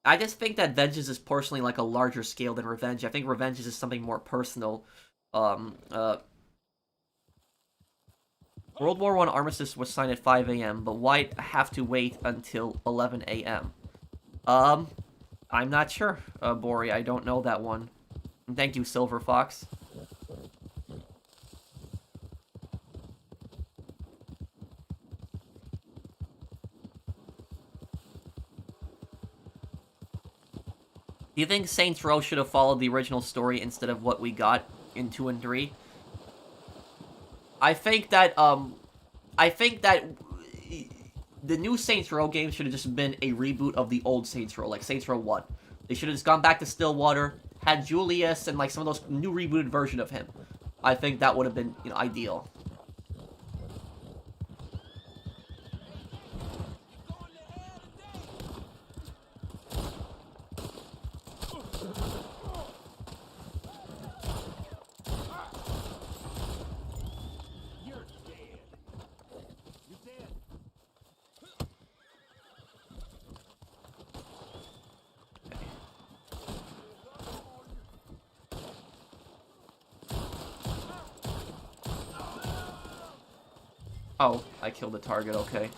I just think that vengeance is personally like a larger scale than revenge. I think revenge is just something more personal. World War I armistice was signed at 5 a.m., but why have to wait until 11 a.m.? I'm not sure, Bori. I don't know that one. Thank you, Silver Fox. Do you think Saints Row should have followed the original story instead of what we got in 2 and 3? I think that the new Saints Row game should have just been a reboot of the old Saints Row, like Saints Row 1. They should have just gone back to Stillwater, had Julius and like some of those new rebooted version of him. I think that would have been, ideal. Oh, I killed the target, okay.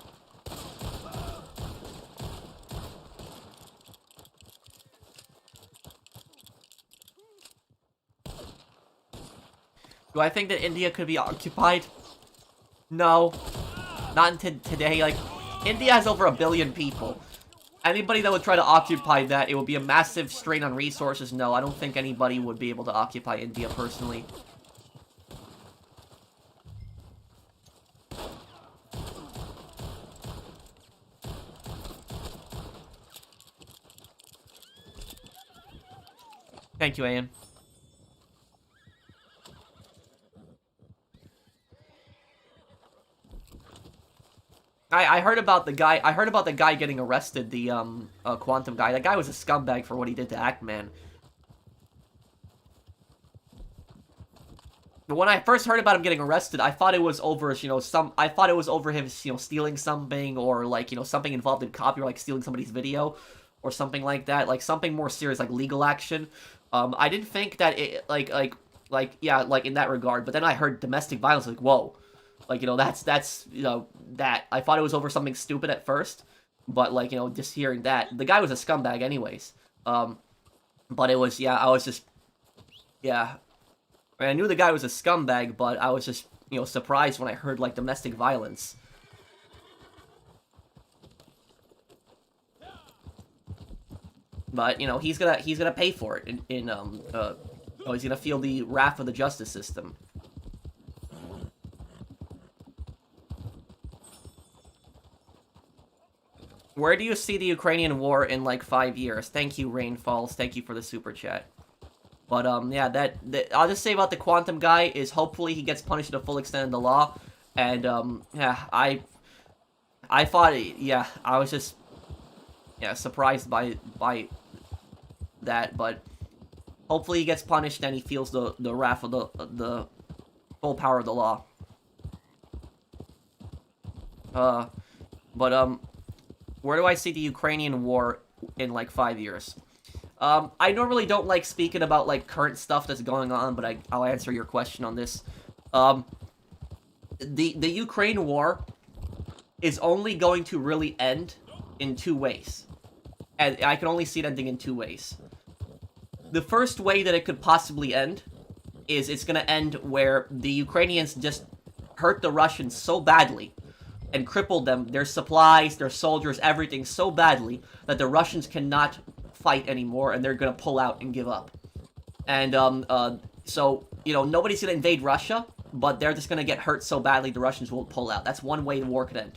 Do I think that India could be occupied? No. Not until today. Like, India has over 1 billion people. Anybody that would try to occupy that, it would be a massive strain on resources. No, I don't think anybody would be able to occupy India personally. Thank you, Ian. I heard about the guy. I heard about the guy getting arrested. The Quantum guy. That guy was a scumbag for what he did to Ackman. But when I first heard about him getting arrested, I thought it was over, I thought it was over him, stealing something or like, something involved in copyright, like stealing somebody's video or something like that, like something more serious, like legal action. I didn't think that it, yeah, like in that regard. But then I heard domestic violence, like, whoa. Like, that's, that. I thought it was over something stupid at first. But, like, just hearing that. The guy was a scumbag anyways. But it was, yeah, I was just, yeah. I knew the guy was a scumbag, but I was just, surprised when I heard, like, domestic violence. But, he's gonna pay for it he's gonna feel the wrath of the justice system. Where do you see the Ukrainian war in, like, 5 years? Thank you, Rainfalls. Thank you for the super chat. But, yeah, that I'll just say about the Quantum guy is hopefully he gets punished to the full extent of the law. And, yeah, I thought, yeah, I was just, yeah, surprised by that. But hopefully he gets punished and he feels the wrath of the full power of the law. Where do I see the Ukrainian war in, like, 5 years? I normally don't like speaking about, like, current stuff that's going on, but I'll answer your question on this. The Ukraine war is only going to really end in 2 ways. And I can only see it ending in 2 ways. The first way that it could possibly end is it's going to end where the Ukrainians just hurt the Russians so badly and crippled them, their supplies, their soldiers, everything so badly that the Russians cannot fight anymore and they're gonna pull out and give up. And so nobody's gonna invade Russia, but they're just gonna get hurt so badly the Russians will pull out. That's one way the war could end.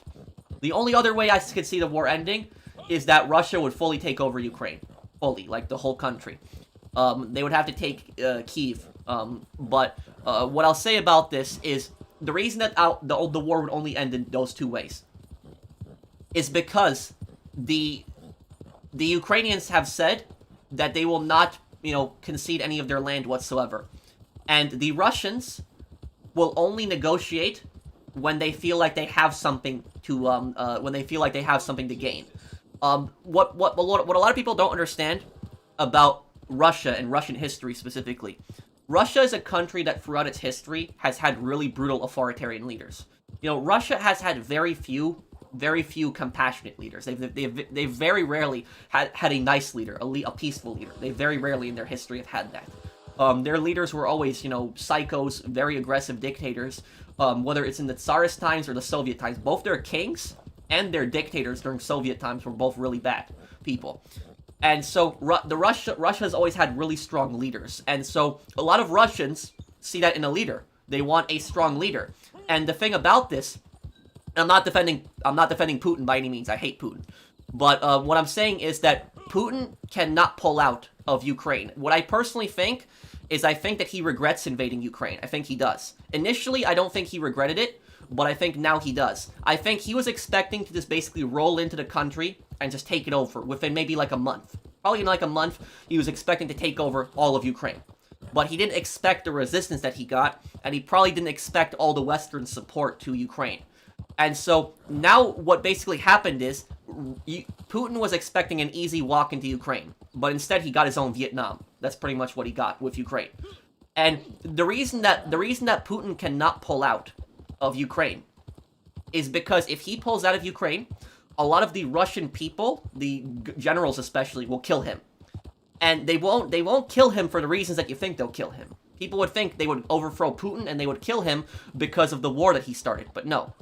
The only other way I could see the war ending is that Russia would fully take over Ukraine, fully, like the whole country. They would have to take Kyiv. But what I'll say about this is the reason that the war would only end in those two ways is because the Ukrainians have said that they will not, concede any of their land whatsoever. And the Russians will only negotiate when they feel like they have something to gain. What a lot of people don't understand about Russia and Russian history specifically. Russia is a country that throughout its history has had really brutal authoritarian leaders. Russia has had very few compassionate leaders. They've very rarely had a nice leader, a peaceful leader. They very rarely in their history have had that. Their leaders were always, psychos, very aggressive dictators, whether it's in the Tsarist times or the Soviet times. Both their kings and their dictators during Soviet times were both really bad people. And so Russia has always had really strong leaders. And so a lot of Russians see that in a leader. They want a strong leader. And the thing about this, I'm not defending Putin by any means. I hate Putin. But what I'm saying is that Putin cannot pull out of Ukraine. What I personally think is I think that he regrets invading Ukraine. I think he does. Initially, I don't think he regretted it, but I think now he does. I think he was expecting to just basically roll into the country and just take it over within maybe like a month. Probably in like a month, he was expecting to take over all of Ukraine. But he didn't expect the resistance that he got, and he probably didn't expect all the Western support to Ukraine. And so now what basically happened is Putin was expecting an easy walk into Ukraine, but instead he got his own Vietnam. That's pretty much what he got with Ukraine. And the reason that Putin cannot pull out of Ukraine is because if he pulls out of Ukraine, a lot of the Russian people, the generals especially, will kill him. And they won't kill him for the reasons that you think they'll kill him. People would think they would overthrow Putin and they would kill him because of the war that he started, but no.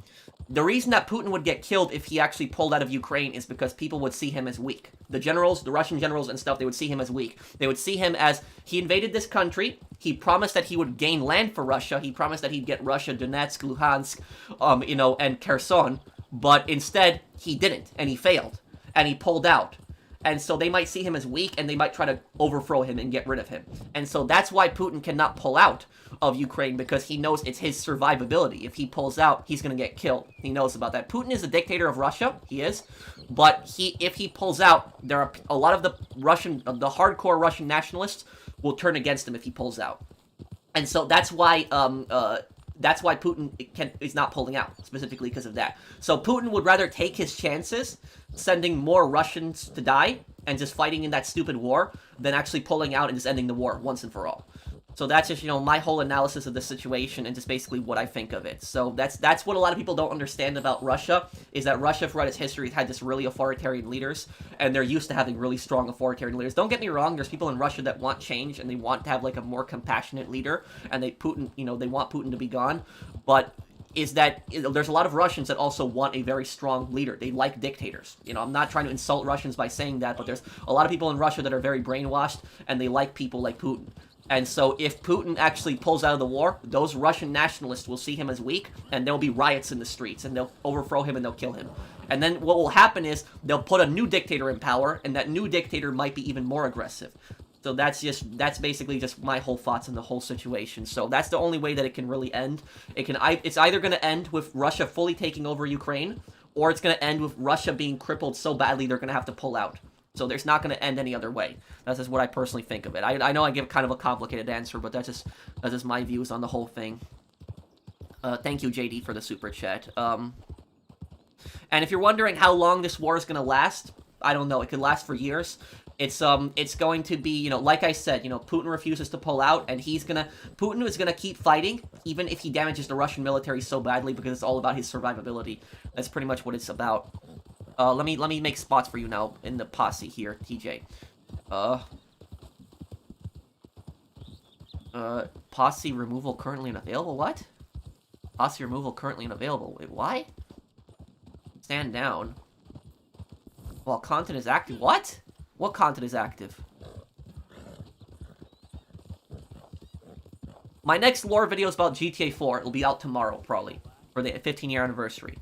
The reason that Putin would get killed if he actually pulled out of Ukraine is because people would see him as weak. The generals, the Russian generals and stuff, they would see him as weak. They would see him as, he invaded this country, he promised that he would gain land for Russia, he promised that he'd get Russia, Donetsk, Luhansk, and Kherson, but instead, he didn't, and he failed, and he pulled out. And so they might see him as weak, and they might try to overthrow him and get rid of him. And so that's why Putin cannot pull out of Ukraine, because he knows it's his survivability. If he pulls out, he's going to get killed. He knows about that. Putin is a dictator of Russia. He is. But if he pulls out, there are a lot of the hardcore Russian nationalists will turn against him if he pulls out. And so that's why Putin is not pulling out, specifically because of that. So Putin would rather take his chances sending more Russians to die and just fighting in that stupid war than actually pulling out and just ending the war once and for all. So that's just, my whole analysis of the situation and just basically what I think of it. So that's what a lot of people don't understand about Russia, is that Russia throughout its history has had this really authoritarian leaders, and they're used to having really strong authoritarian leaders. Don't get me wrong, there's people in Russia that want change, and they want to have like a more compassionate leader, and they want Putin to be gone, but is that there's a lot of Russians that also want a very strong leader. They like dictators. I'm not trying to insult Russians by saying that, but there's a lot of people in Russia that are very brainwashed, and they like people like Putin. And so if Putin actually pulls out of the war, those Russian nationalists will see him as weak, and there'll be riots in the streets, and they'll overthrow him and they'll kill him. And then what will happen is they'll put a new dictator in power, and that new dictator might be even more aggressive. So that's basically just my whole thoughts on the whole situation. So that's the only way that it can really end. It's either going to end with Russia fully taking over Ukraine, or it's going to end with Russia being crippled so badly they're going to have to pull out. So there's not going to end any other way. That's just what I personally think of it. I know I give kind of a complicated answer, but that's just my views on the whole thing. Thank you, JD, for the super chat. And if you're wondering how long this war is going to last, I don't know. It could last for years. It's going to be, like I said, Putin refuses to pull out, and Putin is gonna keep fighting, even if he damages the Russian military so badly, because it's all about his survivability. That's pretty much what it's about. Let me make spots for you now in the posse here, TJ. Posse removal currently unavailable. What? Posse removal currently unavailable. Wait, why? Stand down. While content is active. What? What content is active? My next lore video is about GTA 4. It'll be out tomorrow, probably, for the 15-year anniversary.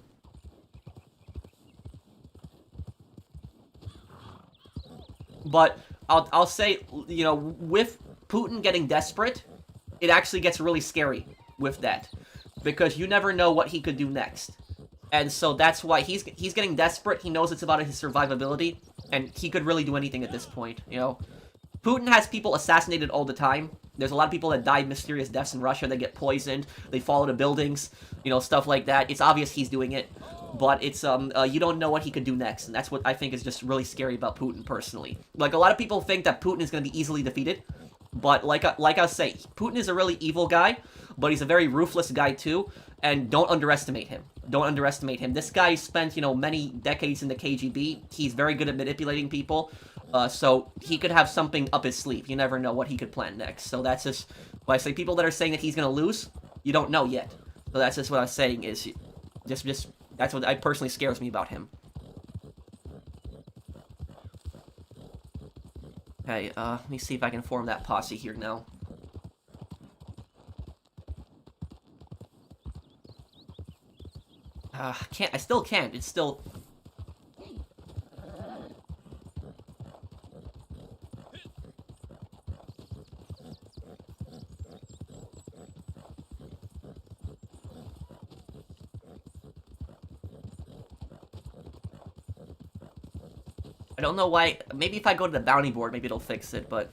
But I'll say, you know, with Putin getting desperate, it actually gets really scary with that, because you never know what he could do next. And so that's why he's getting desperate. He knows it's about his survivability, and he could really do anything at this point, you know. Putin has people assassinated all the time. There's a lot of people that die mysterious deaths in Russia. They get poisoned. They fall into buildings, you know, stuff like that. It's obvious he's doing it, but it's you don't know what he could do next, and that's what I think is just really scary about Putin personally. Like, a lot of people think that Putin is going to be easily defeated, but like I say, Putin is a really evil guy, but he's a very ruthless guy too, and don't underestimate him. Don't underestimate him. This guy spent, you know, many decades in the KGB. He's very good at manipulating people. So he could have something up his sleeve. You never know what he could plan next. So that's just why I say people that are saying that he's going to lose, you don't know yet. So that's just what I'm saying is just that's what personally scares me about him. Okay, let me see if I can form that posse here now. I still can't. It's still... I don't know why. Maybe if I go to the bounty board, maybe it'll fix it, but...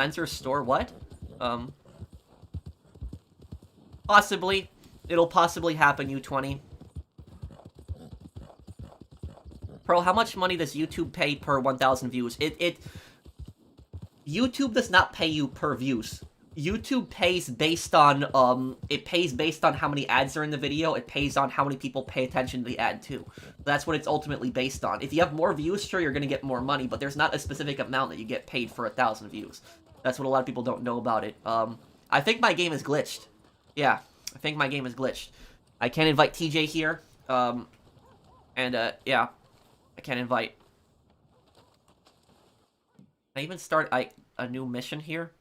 Enter store, what? Possibly. It'll possibly happen, U20. Pearl, how much money does YouTube pay per 1,000 views? YouTube does not pay you per views. YouTube pays based on, it pays based on how many ads are in the video. It pays on how many people pay attention to the ad, too. That's what it's ultimately based on. If you have more views, sure, you're gonna get more money, but there's not a specific amount that you get paid for 1,000 views. That's what a lot of people don't know about it. I think my game is glitched. Yeah, I think my game is glitched. I can't invite TJ here, yeah, I can't invite. Can I even start a new mission here?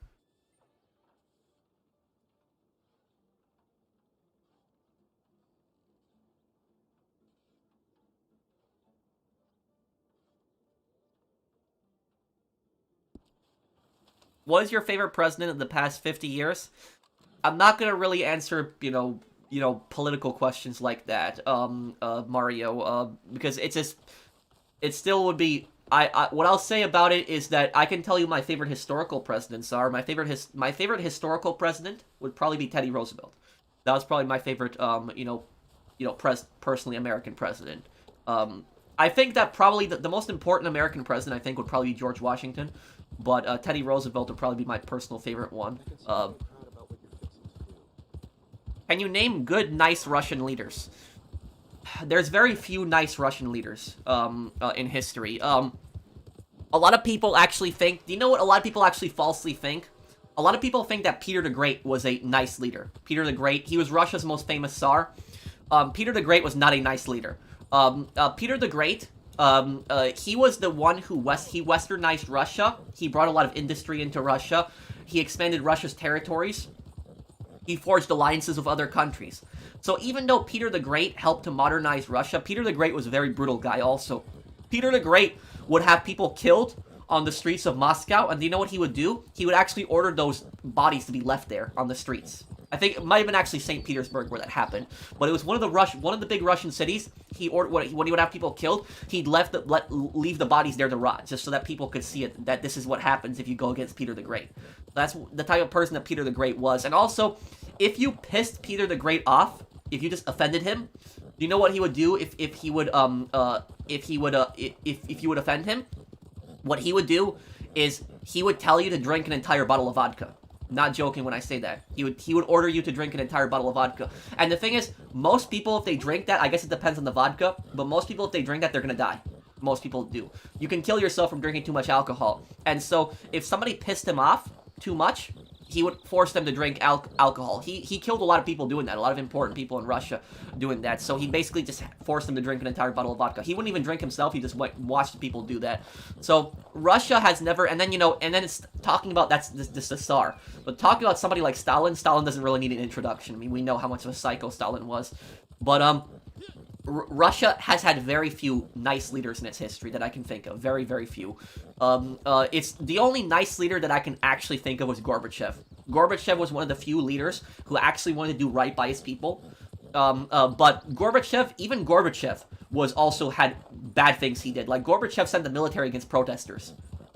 What is your favorite president of the past 50 years? I'm not gonna really answer, you know, political questions like that, Mario, because it's just, it still would be, what I'll say about it is that I can tell you my favorite historical presidents are. My favorite historical president would probably be Teddy Roosevelt. That was probably my favorite, personally American president. I think that probably the most important American president, I think, would probably be George Washington, but Teddy Roosevelt would probably be my personal favorite one. Can you name good, nice Russian leaders? There's very few nice Russian leaders in history. A lot of people actually think... Do you know what a lot of people actually falsely think? A lot of people think that Peter the Great was a nice leader. Peter the Great, he was Russia's most famous Tsar. Peter the Great was not a nice leader. Peter the Great, he was the one who westernized Russia. He brought a lot of industry into Russia. He expanded Russia's territories. He forged alliances with other countries. So even though Peter the Great helped to modernize Russia, Peter the Great was a very brutal guy also. Peter the Great would have people killed on the streets of Moscow, and do you know what he would do? He would actually order those bodies to be left there on the streets. I think it might have been actually St. Petersburg where that happened, but it was one of the big Russian cities. He ordered when he would have people killed, he'd leave the bodies there to rot, just so that people could see it, that this is what happens if you go against Peter the Great. That's the type of person that Peter the Great was. And also, if you pissed Peter the Great off, if you just offended him, do you know what he would do if you would offend him? What he would do is he would tell you to drink an entire bottle of vodka. Not joking when I say that. He would order you to drink an entire bottle of vodka. And the thing is, most people, if they drink that, I guess it depends on the vodka, but most people, if they drink that, they're gonna die. Most people do. You can kill yourself from drinking too much alcohol. And so, if somebody pissed him off too much, he would force them to drink alcohol. He killed a lot of people doing that, a lot of important people in Russia doing that. So he basically just forced them to drink an entire bottle of vodka. He wouldn't even drink himself, he just watched people do that. So Russia has never, and then it's talking about, that's just the Tsar. But talking about somebody like Stalin doesn't really need an introduction. I mean, we know how much of a psycho Stalin was. But Russia has had very few nice leaders in its history that I can think of. Very, very few. It's the only nice leader that I can actually think of was Gorbachev. Gorbachev was one of the few leaders who actually wanted to do right by his people. But even Gorbachev was also had bad things he did. Like Gorbachev sent the military against protesters.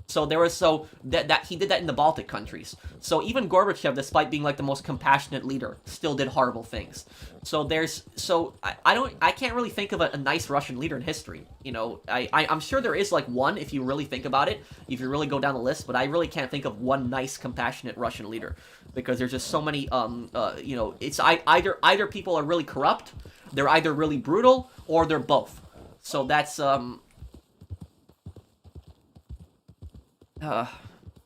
So that he did that in the Baltic countries. So even Gorbachev, despite being like the most compassionate leader, still did horrible things. So I can't really think of a nice Russian leader in history. You know, I'm sure there is like one if you really think about it, if you really go down the list. But I really can't think of one nice, compassionate Russian leader because there's just so many. You know, it's either people are really corrupt, they're either really brutal, or they're both. So that's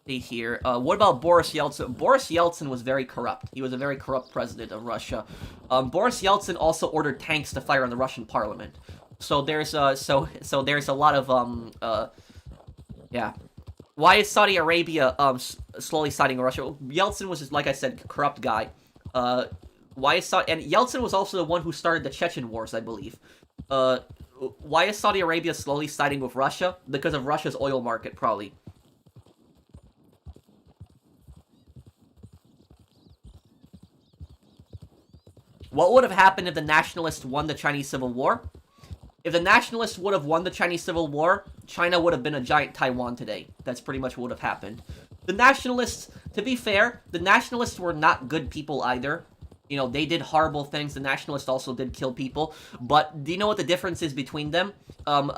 see here. What about Boris Yeltsin? Boris Yeltsin was very corrupt. He was a very corrupt president of Russia. Boris Yeltsin also ordered tanks to fire on the Russian parliament. So there's there's a lot of yeah. Why is Saudi Arabia slowly siding with Russia? Yeltsin was just, like I said, corrupt guy. Why is and Yeltsin was also the one who started the Chechen wars, I believe. Why is Saudi Arabia slowly siding with Russia? Because of Russia's oil market, probably. What would have happened if the nationalists won the Chinese Civil War? If the nationalists would have won the Chinese Civil War, China would have been a giant Taiwan today. That's pretty much what would have happened. The nationalists, to be fair, the nationalists were not good people either. You know, they did horrible things. The nationalists also did kill people. But do you know what the difference is between them?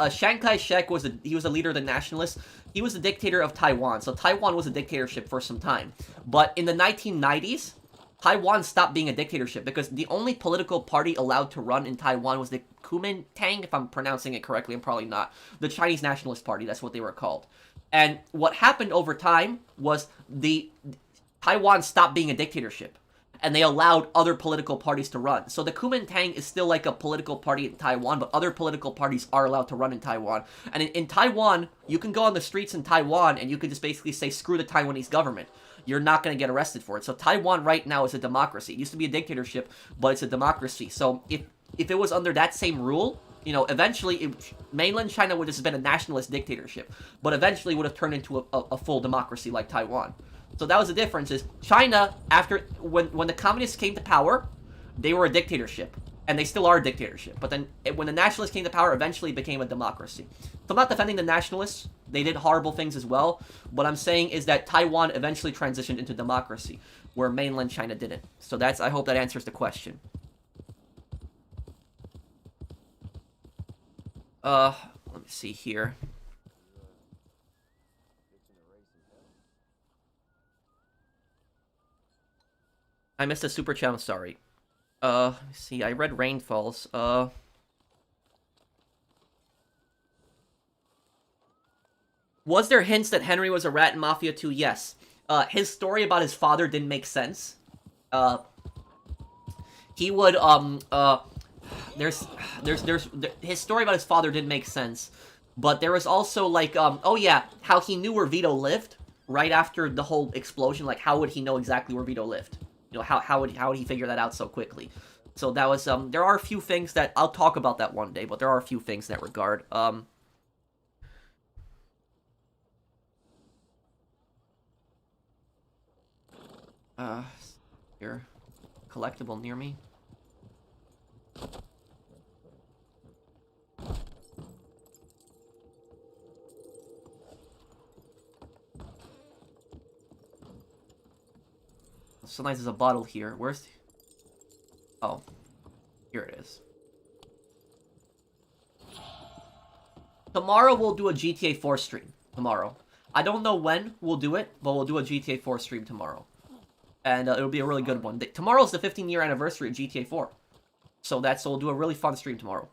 Chiang Kai-shek was a leader of the nationalists. He was the dictator of Taiwan. So Taiwan was a dictatorship for some time. But in the 1990s, Taiwan stopped being a dictatorship because the only political party allowed to run in Taiwan was the Kuomintang, if I'm pronouncing it correctly. I'm probably not. The Chinese Nationalist Party, that's what they were called. And what happened over time was Taiwan stopped being a dictatorship, and they allowed other political parties to run. So the Kuomintang is still like a political party in Taiwan, but other political parties are allowed to run in Taiwan. And in Taiwan, you can go on the streets in Taiwan, and you can just basically say, screw the Taiwanese government. You're not going to get arrested for it. So Taiwan right now is a democracy. It used to be a dictatorship, but it's a democracy. So if it was under that same rule, you know, eventually mainland China would have just been a nationalist dictatorship, but eventually would have turned into a full democracy like Taiwan. So that was the difference. Is China, after when the communists came to power, they were a dictatorship, and they still are a dictatorship. But then when the nationalists came to power, eventually it became a democracy. So I'm not defending the nationalists. They did horrible things as well. What I'm saying is that Taiwan eventually transitioned into democracy, where mainland China didn't. So I hope that answers the question. Let me see here. I missed a super chat, I'm sorry. Let me see, I read Rainfalls. Was there hints that Henry was a rat in Mafia 2? Yes. His story about his father didn't make sense. He would, his story about his father didn't make sense. But there was also, like, oh yeah, how he knew where Vito lived right after the whole explosion. Like, how would he know exactly where Vito lived? You know, how would he figure that out so quickly? So that was, there are a few things that, I'll talk about that one day, but there are a few things in that regard. Here. Collectible near me. So nice, there's a bottle here. Where's the... Oh. Here it is. Tomorrow we'll do a GTA 4 stream. Tomorrow. I don't know when we'll do it, but we'll do a GTA 4 stream tomorrow. And it'll be a really good one. Tomorrow's the 15-year anniversary of GTA 4. So we'll do a really fun stream tomorrow.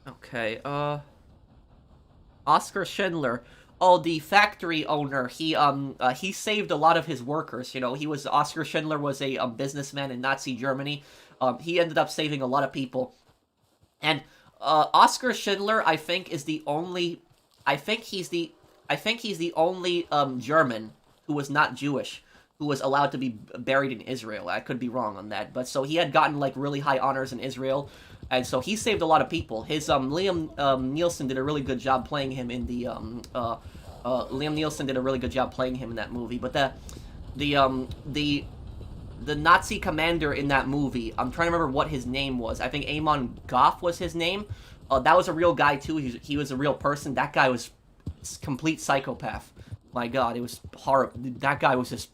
Okay, Oscar Schindler. oh, the factory owner, he saved a lot of his workers. You know, Oskar Schindler was a businessman in Nazi Germany. He ended up saving a lot of people. And Oskar Schindler, I think, is the only. I think he's the only German who was not Jewish who was allowed to be buried in Israel. I could be wrong on that, but so he had gotten like really high honors in Israel, and so he saved a lot of people. His Liam Nielsen did a really good job playing him in the Liam Nielsen did a really good job playing him in that movie. But the Nazi commander in that movie, I'm trying to remember what his name was. I think Amon Goff was his name. That was a real guy too. He was a real person. That guy was complete psychopath. My God, it was horrible. That guy was just.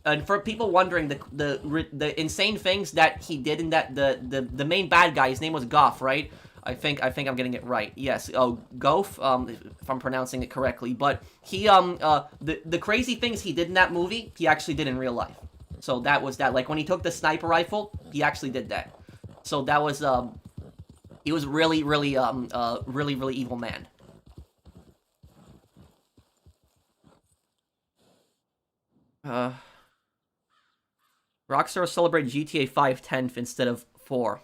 And for people wondering, the insane things that he did in that the main bad guy, his name was Goff, right? I think I'm getting it right. Yes. Oh, Goff, if I'm pronouncing it correctly. But he the crazy things he did in that movie, he actually did in real life. So that was that. Like when he took the sniper rifle, he actually did that. So that was he was really really evil man. Rockstar will celebrate GTA 5 10th instead of 4.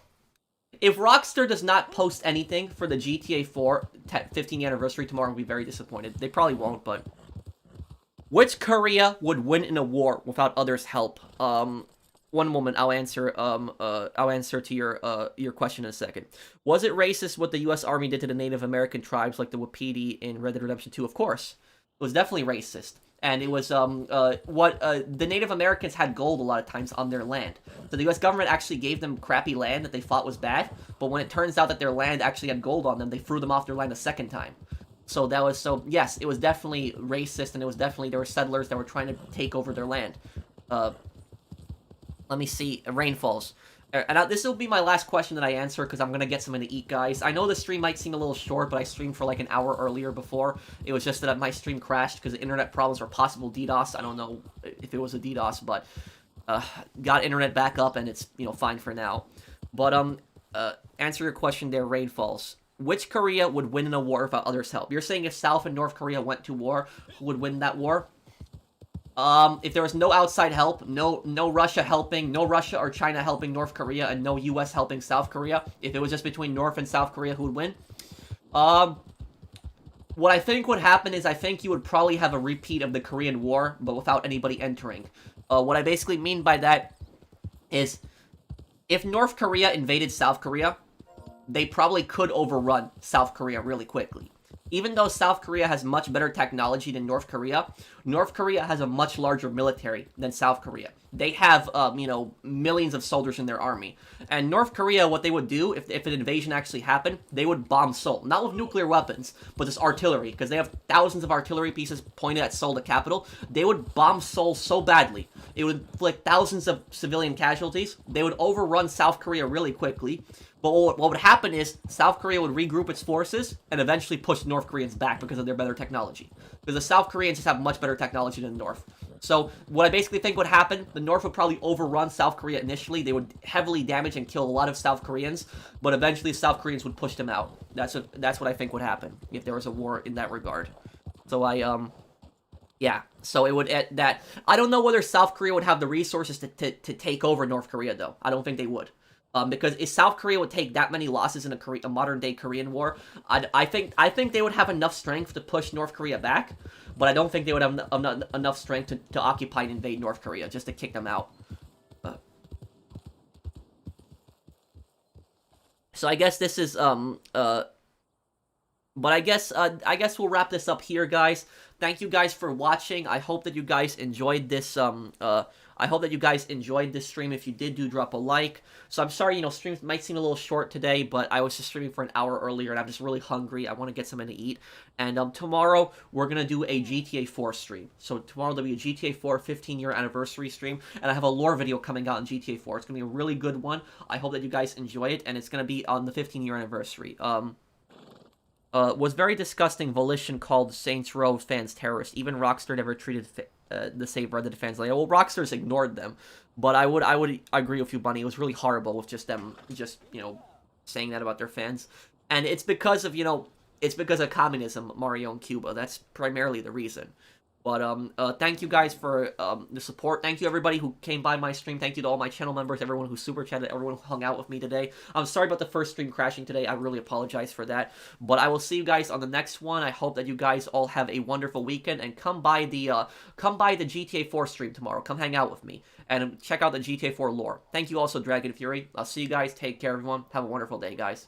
If Rockstar does not post anything for the GTA 4 15th anniversary tomorrow, I'll be very disappointed. They probably won't, but... Which Korea would win in a war without others' help? One moment, I'll answer to your question in a second. Was it racist what the U.S. Army did to the Native American tribes like the Wapiti in Red Dead Redemption 2? Of course. It was definitely racist. And it was, the Native Americans had gold a lot of times on their land. So the U.S. government actually gave them crappy land that they thought was bad, but when it turns out that their land actually had gold on them, they threw them off their land a second time. So yes, it was definitely racist, and it was definitely, there were settlers that were trying to take over their land. Let me see, rainfalls. And this will be my last question that I answer, because I'm going to get something to eat, guys. I know the stream might seem a little short, but I streamed for like an hour earlier before. It was just that my stream crashed because of internet problems or possible DDoS. I don't know if it was a DDoS, but got internet back up, and it's, fine for now. But, answer your question there, rainfalls. Which Korea would win in a war without others' help? You're saying if South and North Korea went to war, who would win that war? If there was no outside help, no Russia helping, no Russia or China helping North Korea, and no US helping South Korea, if it was just between North and South Korea, who would win? What I think would happen is I think you would probably have a repeat of the Korean War, but without anybody entering. What I basically mean by that is if North Korea invaded South Korea, they probably could overrun South Korea really quickly. Even though South Korea has much better technology than North Korea has a much larger military than South Korea. They have, millions of soldiers in their army. And North Korea, what they would do, if an invasion actually happened, they would bomb Seoul. Not with nuclear weapons, but just artillery, because they have thousands of artillery pieces pointed at Seoul, the capital. They would bomb Seoul so badly, it would inflict thousands of civilian casualties. They would overrun South Korea really quickly. But what would happen is South Korea would regroup its forces and eventually push North Koreans back because of their better technology. Because the South Koreans just have much better technology than the North. So what I basically think would happen, the North would probably overrun South Korea initially. They would heavily damage and kill a lot of South Koreans, but eventually South Koreans would push them out. That's what I think would happen if there was a war in that regard. So yeah. So it would that. I don't know whether South Korea would have the resources to take over North Korea though. I don't think they would. Because if South Korea would take that many losses in a modern-day Korean war, I think they would have enough strength to push North Korea back, but I don't think they would have enough strength to occupy and invade North Korea, just to kick them out. So I guess this is, but I guess we'll wrap this up here, guys. Thank you guys for watching. I hope that you guys enjoyed this, I hope that you guys enjoyed this stream. If you did, do drop a like. So I'm sorry, streams might seem a little short today, but I was just streaming for an hour earlier, and I'm just really hungry. I want to get something to eat. And tomorrow, we're going to do a GTA 4 stream. So tomorrow, there'll be a GTA 4 15-year anniversary stream, and I have a lore video coming out on GTA 4. It's going to be a really good one. I hope that you guys enjoy it, and it's going to be on the 15-year anniversary. Was very disgusting. Volition called Saints Row fans terrorists. Even Rockstar never treated the Save Red Dead fans like, well, Rockstar's ignored them. But I would agree with you, Bunny. It was really horrible with just them saying that about their fans. And it's because of, it's because of communism, Mario in Cuba. That's primarily the reason. But thank you guys for the support. Thank you everybody who came by my stream. Thank you to all my channel members, everyone who super chatted, everyone who hung out with me today. I'm sorry about the first stream crashing today. I really apologize for that. But I will see you guys on the next one. I hope that you guys all have a wonderful weekend and come by the GTA 4 stream tomorrow. Come hang out with me and check out the GTA 4 lore. Thank you also, Dragon Fury. I'll see you guys. Take care, everyone. Have a wonderful day, guys.